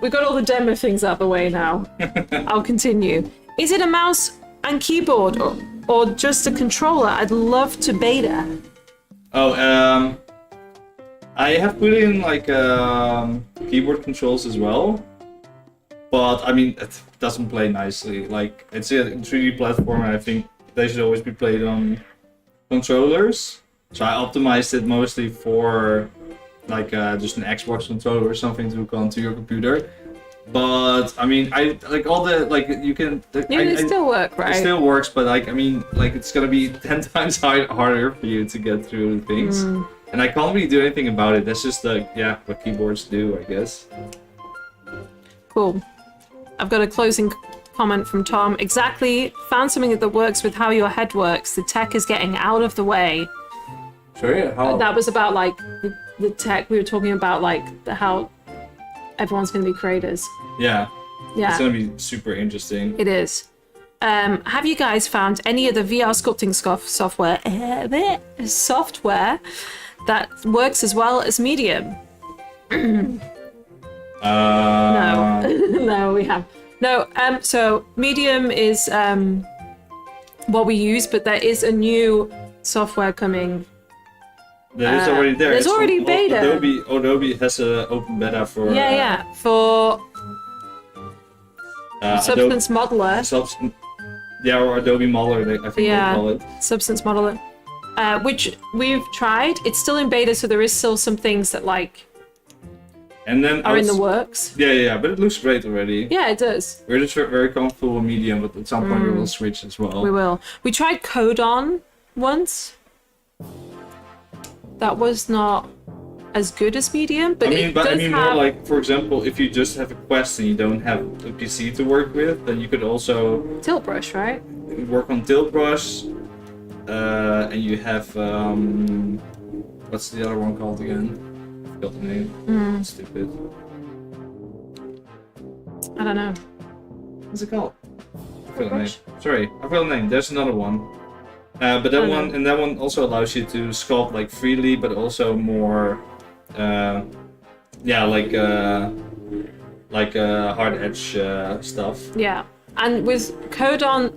We got all the demo things out of the way now. I'll continue. Is it a mouse and keyboard or just a controller? I'd love to beta. Oh, I have put in like keyboard controls as well, but I mean it doesn't play nicely. Like it's a 3D platform, and I think they should always be played on controllers. So I optimized it mostly for like just an Xbox controller or something to hook onto your computer. But I mean, I like all the like you can. It still work, right? It still works, but like I mean, like it's gonna be 10 times harder for you to get through things. And I can't really do anything about it. That's just like, what keyboards do, I guess. Cool. I've got a closing comment from Tom. Exactly. Found something that works with how your head works. The tech is getting out of the way. Sorry, how? That was about like the tech. We were talking about like how everyone's going to be creators. Yeah. Yeah. It's gonna be super interesting. It is. Have you guys found any of the VR sculpting software that works as well as Medium? No. No, we have. No, so Medium is what we use, but there is a new software coming. That is already there. There's already beta. Adobe has an open beta for... for Substance Modeler. Or Adobe Modeler, I think they call it. Substance Modeler. Which we've tried. It's still in beta, so there is still some things that like and then are in the works. Yeah, but it looks great already. Yeah, it does. We're just very comfortable with Medium, but at some point we will switch as well. We will. We tried Codon once. That was not as good as Medium, but I mean more like, for example, if you just have a Quest and you don't have a PC to work with, then you could also Tilt Brush, right? work on Tilt Brush, and you have what's the other one called again? I forgot the name. Stupid. I don't know. What's it called? I forgot the name. Sorry, I forgot the name. There's another one. But that one also allows you to sculpt like freely, but also more, hard edge stuff. Yeah, and with Codon,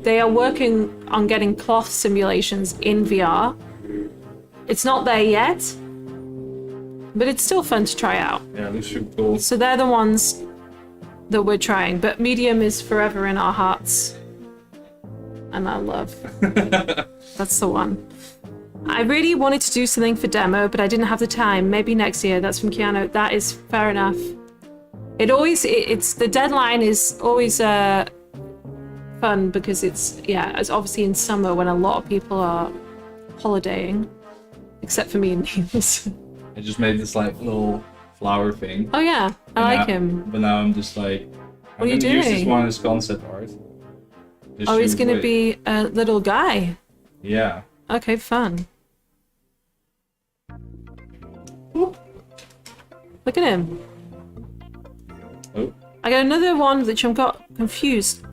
they are working on getting cloth simulations in VR. It's not there yet, but it's still fun to try out. Yeah, it looks super cool. So they're the ones that we're trying, but Medium is forever in our hearts. And our love. That's the one. I really wanted to do something for demo, but I didn't have the time. Maybe next year. That's from Keanu. That is fair enough. It's the deadline is always fun because it's obviously in summer when a lot of people are holidaying, except for me and Niels. I just made this like little flower thing. Oh yeah, I like him. But now I'm just like, what are you doing? Use this one as concept art. Oh, he's gonna be a little guy. Yeah. Okay, fun. Look at him. Oh. I got another one which I got confused.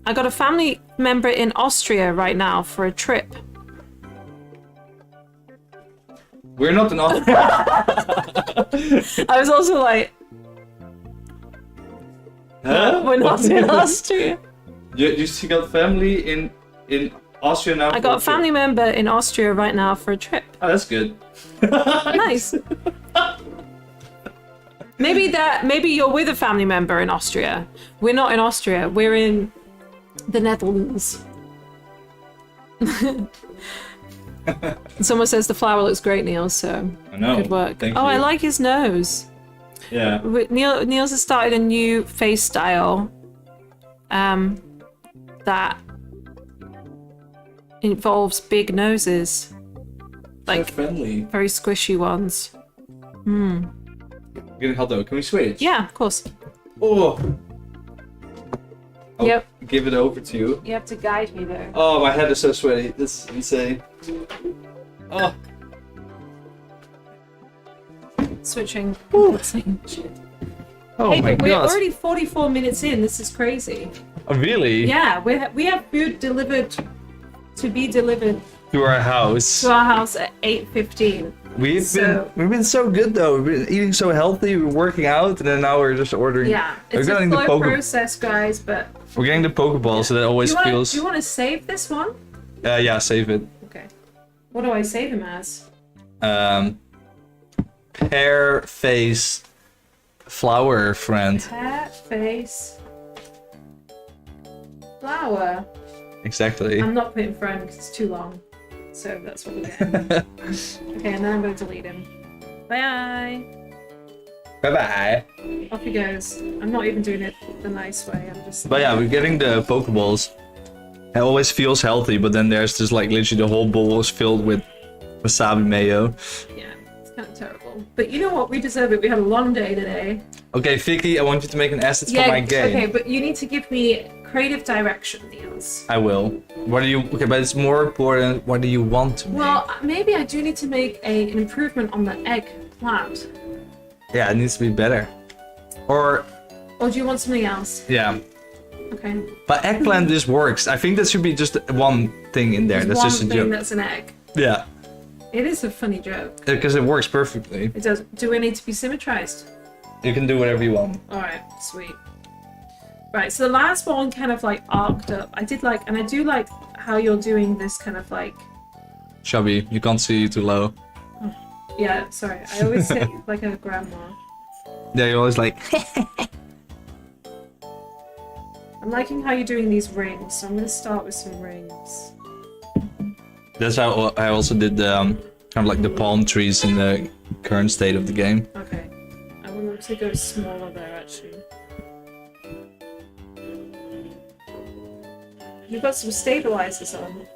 I got a family member in Austria right now for a trip. We're not in Austria. I was also like, huh? We're not in Austria. You got family in Austria now? I got a family member in Austria right now for a trip. Oh, that's good. Nice. Maybe you're with a family member in Austria. We're not in Austria. We're in the Netherlands. Someone says the flower looks great, Niels. So I know. good work. Thank you. I like his nose. Yeah. Niels has started a new face style. That involves big noses, like friendly, very squishy ones. Getting hot though. Can we switch? Yeah, of course. Oh. I'll Yep. give it over to you. You have to guide me there. Oh, my head is so sweaty. This is insane. Oh. Switching. Shit. Oh Hey, my but we're god. already 44 minutes in. This is crazy. Oh, really? Yeah, we have food delivered to be delivered To our house. to our house at 8:15. We've been so good though. We've been eating so healthy. We're working out, and then now we're just ordering. Yeah, We're it's a getting the slow process, guys. But We're getting the Pokeball, so that always do feels. you want to save this one? Yeah, save it. Okay. What do I save him as? Pear face flower friend. Pear face flower. Exactly. I'm not putting friend because it's too long. So that's what we're getting. Okay, and then I'm going to delete him. Bye. Bye bye. Off he goes. I'm not even doing it the nice way. I'm just. But yeah, we're getting the Pokeballs. It always feels healthy, but then there's just like literally the whole bowl is filled with wasabi mayo. Yeah, it's kind of terrible. But you know what? We deserve it. We had a long day today. Okay, Vicky, I want you to make an asset for my game. Okay, but you need to give me creative direction, Niels. I will. What do you? Okay, but it's more important. What do you want to make? Well, maybe I do need to make an improvement on the eggplant. Yeah, it needs to be better. Or Or do you want something else? yeah. Okay. But eggplant just works. I think that should be just one thing in there. There's That's one just a thing joke. that's an egg. Yeah, It is a funny joke. because it works perfectly. It does. Do I need to be symmetrized? You can do whatever you want. Alright, sweet. Right, so the last one kind of like arced up. I did like, and I do like how you're doing this kind of like, Chubby, you can't see too low. yeah, sorry. I always say like a grandma. Yeah, you're always like. I'm liking how you're doing these rings, so I'm going to start with some rings. That's how I also did kind of like the palm trees in the current state of the game. Okay. I want them to go smaller there, actually. You've got some stabilizers on.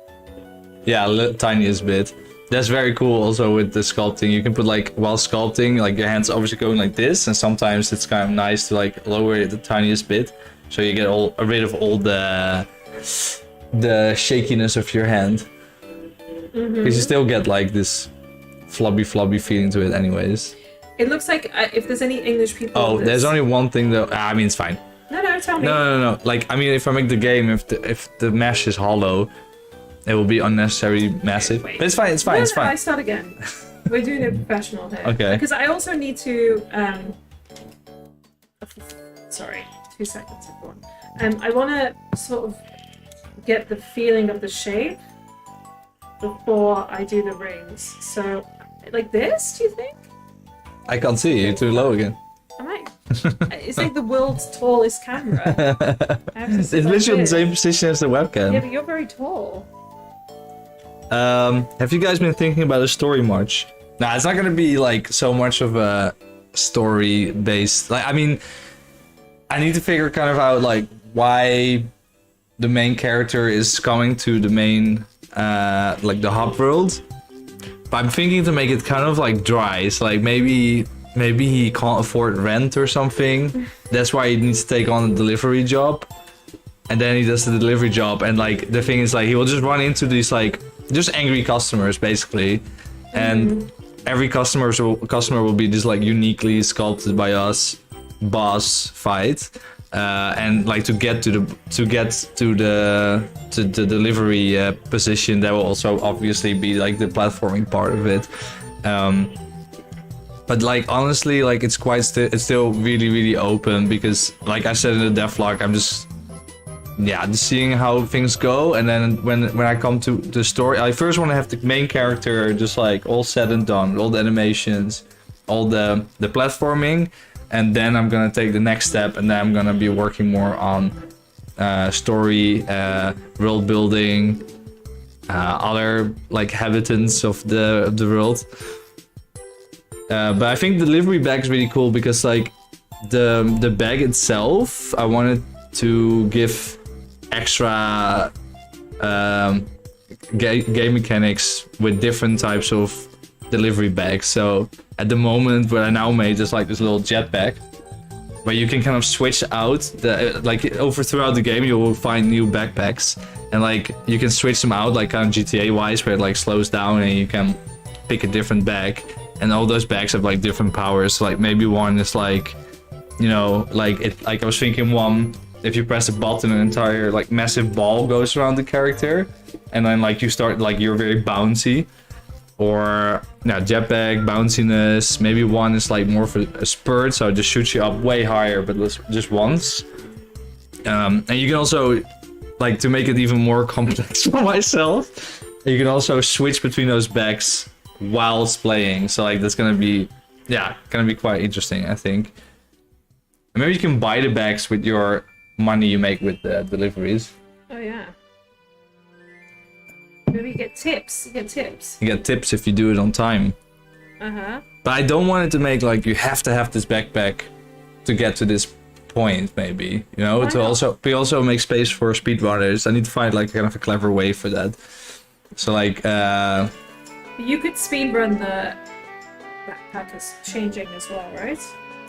Yeah, tiniest bit. That's very cool also with the sculpting. You can put like, while sculpting, like your hands obviously going like this, and sometimes it's kind of nice to like lower it the tiniest bit. So you get rid of all the shakiness of your hand. Because you still get like this flubby feeling to it anyways. It looks like if there's any English people. Oh, there's only one thing though. I mean, it's fine. No, tell me. No. Like, I mean, if I make the game, if the mesh is hollow, it will be unnecessarily massive. Wait. But it's fine. It's fine. It's No, I fine. start again. We're doing it professional here. Okay. Because I also need to. Sorry, 2 seconds, everyone. I want to sort of get the feeling of the shape before I do the rings. So, like this, do you think? I can't see you. You're too low again. Am I? It's like the world's tallest camera. I have to It's sit like literally in the this. same position as the webcam. Yeah, but you're very tall. Have you guys been thinking about a story much? Nah, it's not gonna be like so much of a story based. Like, I mean, I need to figure kind of out like why the main character is coming to the main like the hub world. But I'm thinking to make it kind of like dry. So like maybe he can't afford rent or something. That's why he needs to take on a delivery job. And then he does the delivery job, and like the thing is like he will just run into these like just angry customers basically. And every customer will be just like uniquely sculpted by us boss fight. And like to get to the delivery position, that will also obviously be like the platforming part of it. But like honestly, like it's still really open, because like I said in the devlog, I'm just seeing how things go, and then when I come to the story, I first want to have the main character just like all said and done, all the animations, all the platforming. And then I'm gonna take the next step, and then I'm gonna be working more on story, world building, other like habitants of the world. But I think the delivery bag is really cool, because like the bag itself, I wanted to give extra game mechanics with different types of delivery bags. So at the moment, what I now made is like this little jetpack, where you can kind of switch out throughout the game. You will find new backpacks, and like you can switch them out, like kind of GTA wise, where it like slows down and you can pick a different bag, and all those bags have like different powers. So, like maybe one is like, you know, like I was thinking one, if you press a button, an entire like massive ball goes around the character, and then like you start like you're very bouncy. Or jetpack, bounciness. Maybe one is like more for a spurt, so it just shoots you up way higher, but just once. And you can also, like, to make it even more complex for myself, you can also switch between those bags whilst playing. So like that's gonna be quite interesting, I think. And maybe you can buy the bags with your money you make with the deliveries. Oh yeah. Maybe you get tips. You get tips if you do it on time. Uh-huh. But I don't want it to make like you have to have this backpack to get to this point, maybe, you know. To also make space for speedrunners. I need to find like kind of a clever way for that. So like you could speedrun the backpackers changing as well, right?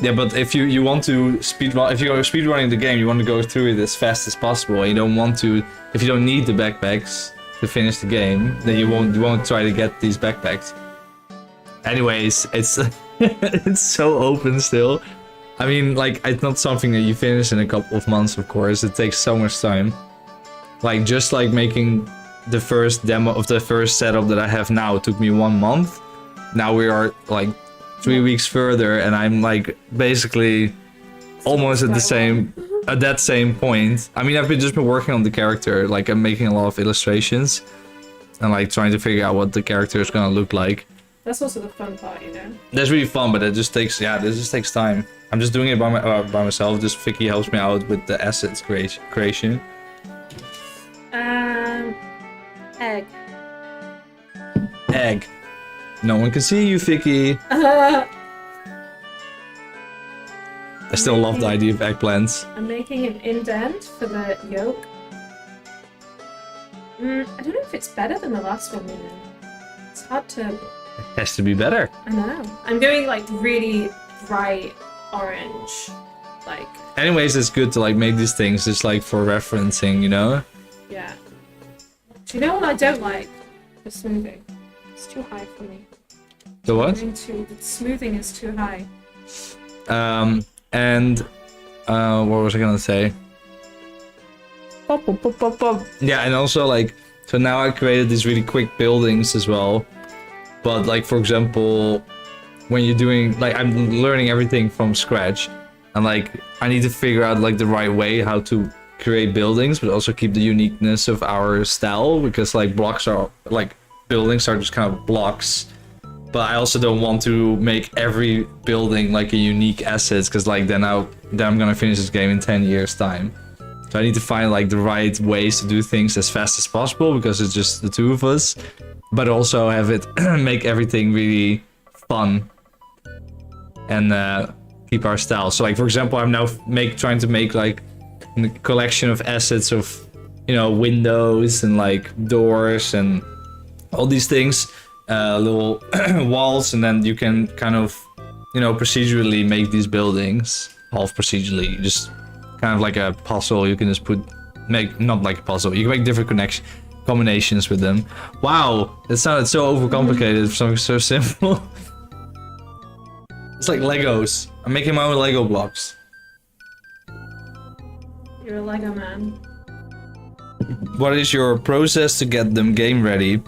Yeah, but if you want to speedrun, if you're speedrunning the game, you want to go through it as fast as possible. And you don't want to, if you don't need the backpacks to finish the game, then you won't try to get these backpacks. Anyways, it's it's so open still. I mean, like, it's not something that you finish in a couple of months, of course. It takes so much time. Like, just like making the first demo of the first setup that I have now took me 1 month. Now we are like 3 weeks further, and I'm like basically almost at that same point. I mean, I've just been working on the character. Like, I'm making a lot of illustrations and like trying to figure out what the character is gonna look like. That's also the fun part, you know. That's really fun, but it just takes time. I'm just doing it by myself. Just Vicky helps me out with the assets creation. Egg. Egg. No one can see you, Vicky. I still love the idea of eggplants. I'm making an indent for the yolk. I don't know if it's better than the last one, you know. It's hard to... It has to be better. I know. I'm going like really bright orange. Like... Anyways, it's good to like make these things just like for referencing, you know? Yeah. Do you know what I don't like? The smoothing. It's too high for me. The what? The smoothing is too high. And what was I gonna say? Yeah, and also like, so now I created these really quick buildings as well. But like, for example, when you're doing, like, I'm learning everything from scratch. And like, I need to figure out like the right way how to create buildings, but also keep the uniqueness of our style, because like blocks are, like, buildings are just kind of blocks. But I also don't want to make every building like a unique asset, because like then I'm gonna finish this game in 10 years time. So I need to find like the right ways to do things as fast as possible, because it's just the two of us, but also have it make everything really fun and keep our style. So like, for example, I'm now trying to make like a collection of assets of, you know, windows and like doors and all these things. Little walls, and then you can kind of, you know, procedurally make these buildings. Half procedurally, just kind of like a puzzle. You can just not like a puzzle. You can make different combinations with them. Wow, it sounded so overcomplicated for something so simple. It's like Legos. I'm making my own Lego blocks. You're a Lego man. What is your process to get them game ready?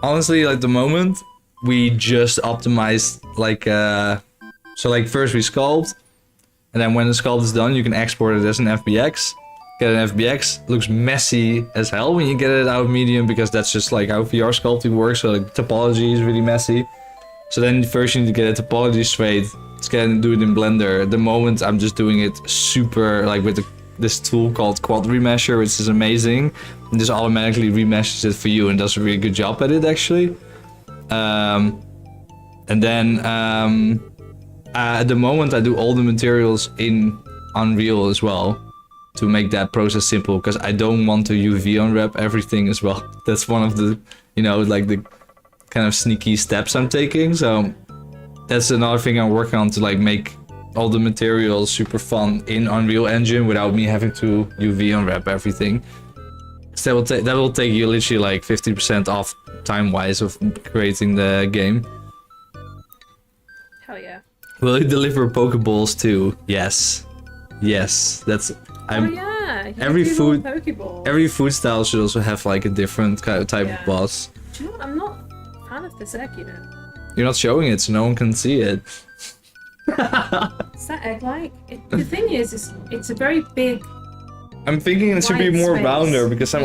Honestly, like the moment we just optimized like so like first we sculpt, and then when the sculpt is done you can export it as an FBX. Get an FBX, looks messy as hell when you get it out of medium, because that's just like how VR sculpting works, so like topology is really messy. So then first you need to get a topology straight, scan, do it in Blender. At the moment I'm just doing it super like with this tool called Quad Remesher, which is amazing. And just automatically remeshes it for you and does a really good job at it actually. And then at the moment I do all the materials in Unreal as well, to make that process simple, because I don't want to UV unwrap everything as well. That's one of the, you know, like the kind of sneaky steps I'm taking. So that's another thing I'm working on, to like make all the materials super fun in Unreal Engine without me having to UV unwrap everything. So that will take you literally like 50% off time-wise of creating the game. Hell yeah. Will you deliver Pokeballs too? Yes. Yes. That's... Oh yeah. You every do food... Pokeballs. Every food style should also have like a different kind of type of boss. Do you know what? I'm not a fan of this egg, you know. You're not showing it, so no one can see it. Is that egg-like? The thing is it's a very big... I'm thinking it should be more space. rounder, because I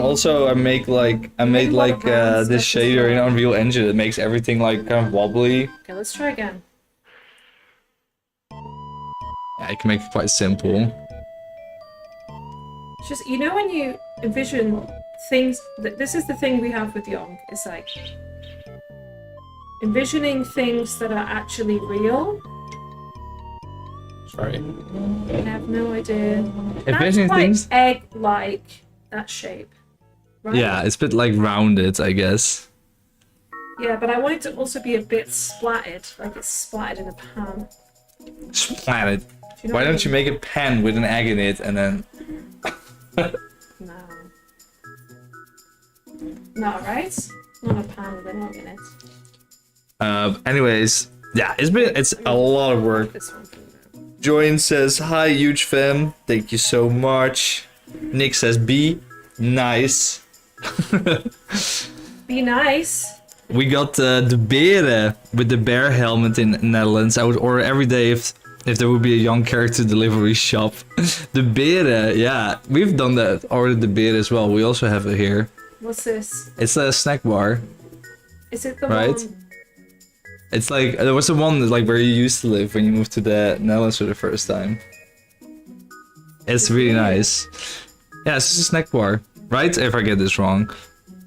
made like this shader in Unreal Engine that makes everything like kind of wobbly. Okay, let's try again. Yeah, you can make it quite simple. It's just, you know, when you envision things, this is the thing we have with Yonk, it's like envisioning things that are actually real. Sorry. I have no idea. Envisioning That's quite things? egg-like, that shape. Right? Yeah, it's a bit like rounded, I guess. Yeah, but I want it to also be a bit splattered, like it's splattered in a pan. Splat it. You know Why what I don't you mean? make a pan with an egg in it and then... No. No, right? Not a pan with an egg in it. Anyways, yeah, it's a lot of work. This one for you. Join says, hi, huge fan. Thank you so much. Nick says, B. Nice. Be nice. We got the Beren with the bear helmet in Netherlands. I would order every day if there would be a young character delivery shop. The Beren, yeah. We've done that. Ordered the Beren as well. We also have it here. What's this? It's a snack bar. Is it the Right? one? It's like, there was the one that, like where you used to live when you moved to the Netherlands for the first time. It's really nice. Yeah, it's just a snack bar. Right? If I get this wrong.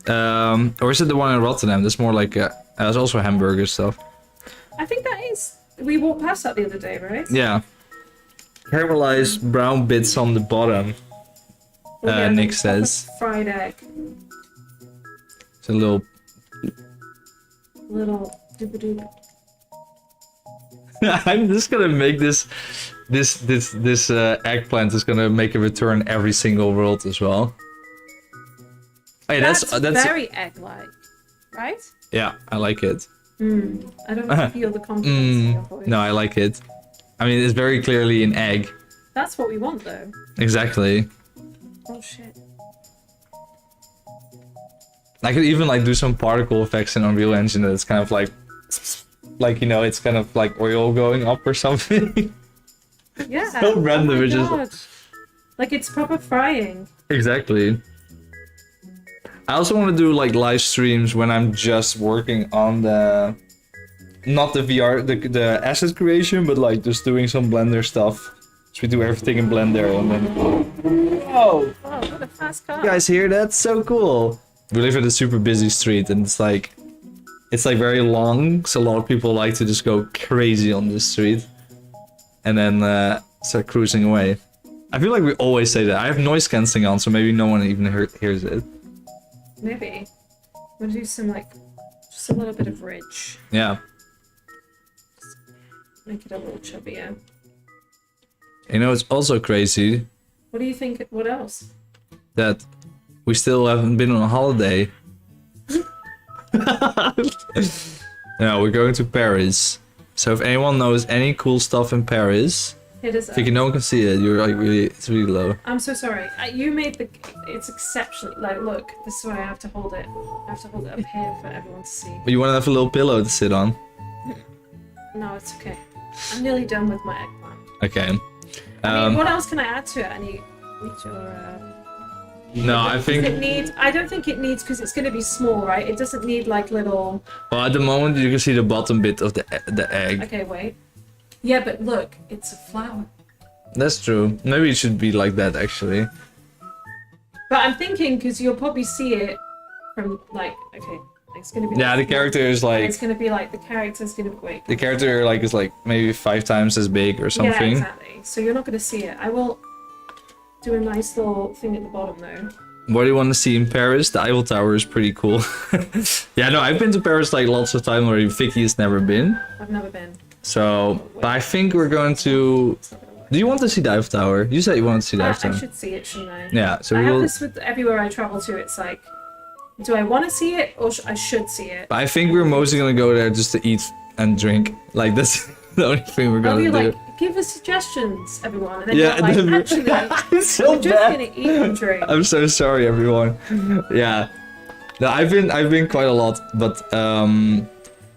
Or is it the one in Rotterdam? That's more like, there's also hamburger stuff. I think that is. We walked past that the other day, right? Yeah. Caramelized brown bits on the bottom. Well, yeah, Nick the says. fried egg. It's a little... Little doop-a-doop. I'm just gonna make this eggplant is gonna make a return every single world as well. Hey, that's very egg-like, right? yeah, I like it. I don't feel the confidence in your voice. No, I like it. I mean, it's very clearly an egg. That's what we want, though. Exactly. Oh shit. I could even like do some particle effects in Unreal Engine that's kind of like you know, it's kind of like oil going up or something. Yeah. So random, Oh my it's just- God. Like it's proper frying. Exactly. I also want to do like live streams when I'm just working on the not the VR the asset creation, but like just doing some Blender stuff. So we do everything in Blender and then whoa! Oh, what a fast car. You guys hear that? So cool. We live in a super busy street and it's like very long, so a lot of people like to just go crazy on this street and then start cruising away. I feel like we always say that. I have noise cancelling on, so maybe no one even hears it. Maybe. We'll do some like, just a little bit of ridge. Yeah. Make it a little chubbier. You know, it's also crazy What do you think? What else? that we still haven't been on a holiday. No, we're going to Paris. So if anyone knows any cool stuff in Paris, It is. if no one can see it, you're like really, it's really low. I'm so sorry. You made the. It's exceptionally. Like, look. This is why I have to hold it. I have to hold it up here for everyone to see. But you want to have a little pillow to sit on? No, it's okay. I'm nearly done with my eggplant. Okay. I mean, what else can I add to it? I need your. No, I Does think. it need? I don't think it needs because it's going to be small, right? It doesn't need like little. Well, at the moment you can see the bottom bit of the egg. Okay, wait. Yeah, but look, it's a flower. That's true. Maybe it should be like that actually. But I'm thinking because you'll probably see it from like. Okay, it's going to be. Yeah, the like, character is and like it's going to be like the character's going to be. Wait. the character like is like maybe 5 times as big or something. Yeah, exactly. So you're not going to see it. I will do a nice little thing at the bottom though. What do you want to see in Paris? The Eiffel Tower is pretty cool. Yeah, no, I've been to Paris like lots of times already. Vicky has never been. I've never been. So, but I think we're going to... It's not gonna work. Do you want to see the Eiffel Tower? You said you wanted to see the I Eiffel Tower. should see it, shouldn't I? Yeah, so I we have will... this with everywhere I travel to. It's like, do I want to see it or I should see it? I think we're mostly going to go there just to eat and drink. Like, that's the only thing we're I'll going be to do. like, give us suggestions, everyone. And then Yeah, you're like, then- actually, It's so we're just bad. going to eat and drink. I'm so sorry, everyone. Yeah. No, I've been quite a lot, but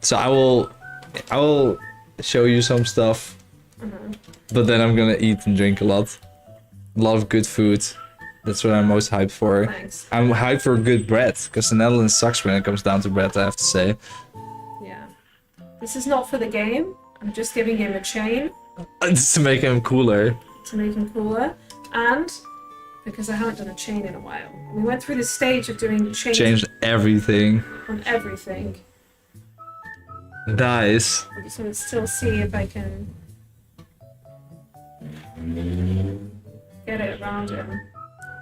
so I will show you some stuff. But then I'm gonna eat and drink a lot of good food. That's what I'm most hyped for. Thanks. I'm hyped for good bread, because the Netherlands sucks when it comes down to bread, I have to say. Yeah. This is not for the game. I'm just giving him a chain Just to make him cooler. to make him cooler. And because I haven't done a chain in a while. We went through the stage of doing chains Changed everything. on everything. Nice. I just want to still see if I can get it around him.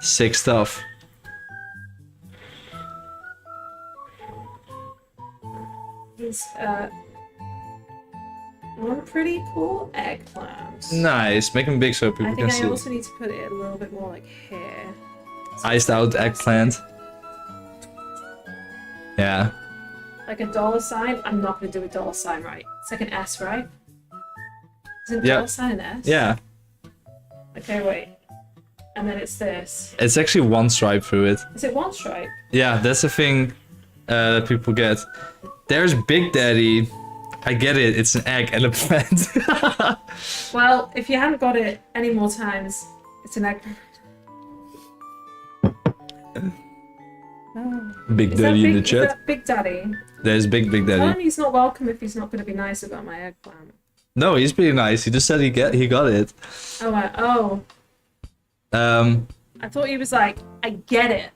Sick stuff. He's One pretty cool eggplant. Nice. Make them big so people I can think see. I also need to put it a little bit more like here. Iced out eggplant. Yeah. Like a $sign. I'm not gonna do a $sign right. It's like an S, right? Isn't Yeah. $sign an S? Yeah. Okay, wait. And then it's this. It's actually one stripe through it. Is it one stripe? Yeah, that's the thing that people get. There's Big Daddy. I get it. It's an egg and a plant. Well, if you haven't got it any more times, it's an egg. Oh. Big Is that Daddy in the is chat. that Big Daddy? There's Big Tell him Daddy. he's not welcome if he's not going to be nice about my eggplant. No, he's pretty nice. He just said he got it. Oh, I thought he was like, I get it,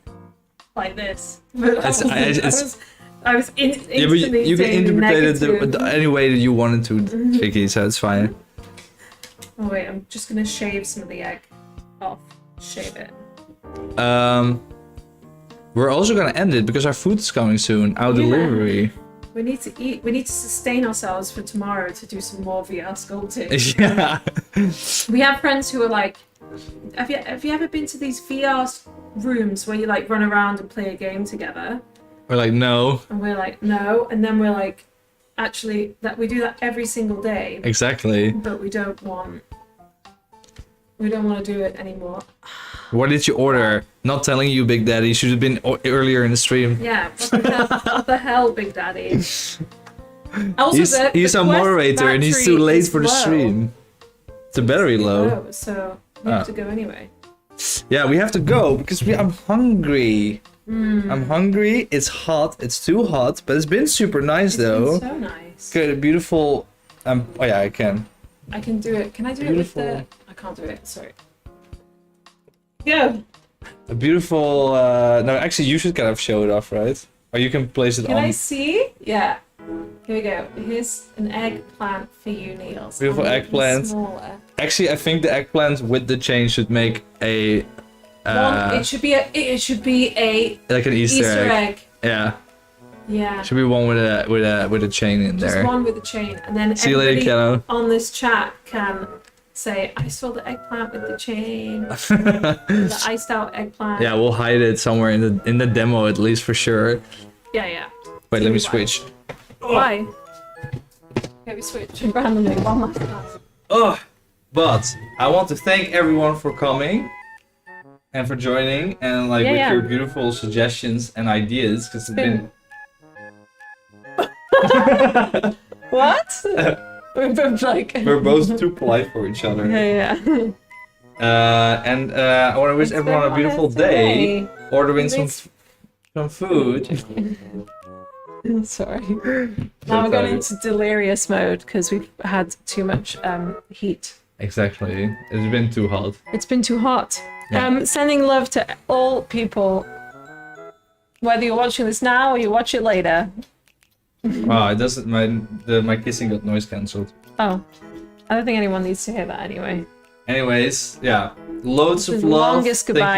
like this. But I was Yeah, but instantly you can saying interpret it negative. any way that you wanted to, Vicky, so it's fine. Oh wait, I'm just gonna shave some of the egg off. Shave it. We're also gonna end it because our food is coming soon. Our Yeah. delivery. We need to eat. We need to sustain ourselves for tomorrow to do some more VR sculpting. Yeah. We have friends who are like, have you ever been to these VR rooms where you like run around and play a game together? We're like, no. And we're like, no. And then we're like, actually, that we do that every single day, Exactly. but we don't want to do it anymore. What did you order? Not telling you, Big Daddy. Should have been earlier in the stream. Yeah, what the hell, Big Daddy? Also, He's the a Quest moderator and he's too battery late is for the low. stream. The battery It's low. so we have to go anyway. Yeah, we have to go because I'm hungry. I'm hungry. It's hot. It's too hot, but it's been super nice though. It's so nice. Good, beautiful. Oh yeah, I can. I can do it. Can I do Beautiful. it with the? I can't do it. Sorry. Go. A beautiful. No, actually, you should kind of show it off, right? Or you can place it Can on. I see? Yeah. Here we go. Here's an eggplant for you, Niels. Beautiful I'll make it eggplant. Smaller. Actually, I think the eggplant with the chain should make a. It should be a Like an Easter, egg. Yeah, Yeah. should be one with a chain in Just there. one with a chain, and then See you later, everybody Keno. on this chat can say, "I saw the eggplant with the chain, the iced out eggplant." Yeah, we'll hide it somewhere in the demo at least for sure. Yeah. Wait, let me Why? switch. Why? Okay, we switch randomly one last time. Oh, but I want to thank everyone for coming and for joining and like with your beautiful suggestions and ideas because it's been. What? We're both like. We're both too polite for each other. Yeah. And I want to wish everyone a beautiful day. Ordering some food. Sorry. Now we're going into delirious mode because we've had too much heat. Exactly. It's been too hot. It's been too hot. Yeah. Sending love to all people, whether you're watching this now or you watch it later. Wow, it doesn't. My kissing got noise cancelled. Oh, I don't think anyone needs to hear that anyway. Anyways, yeah, loads This is of the love. longest Thank you goodbye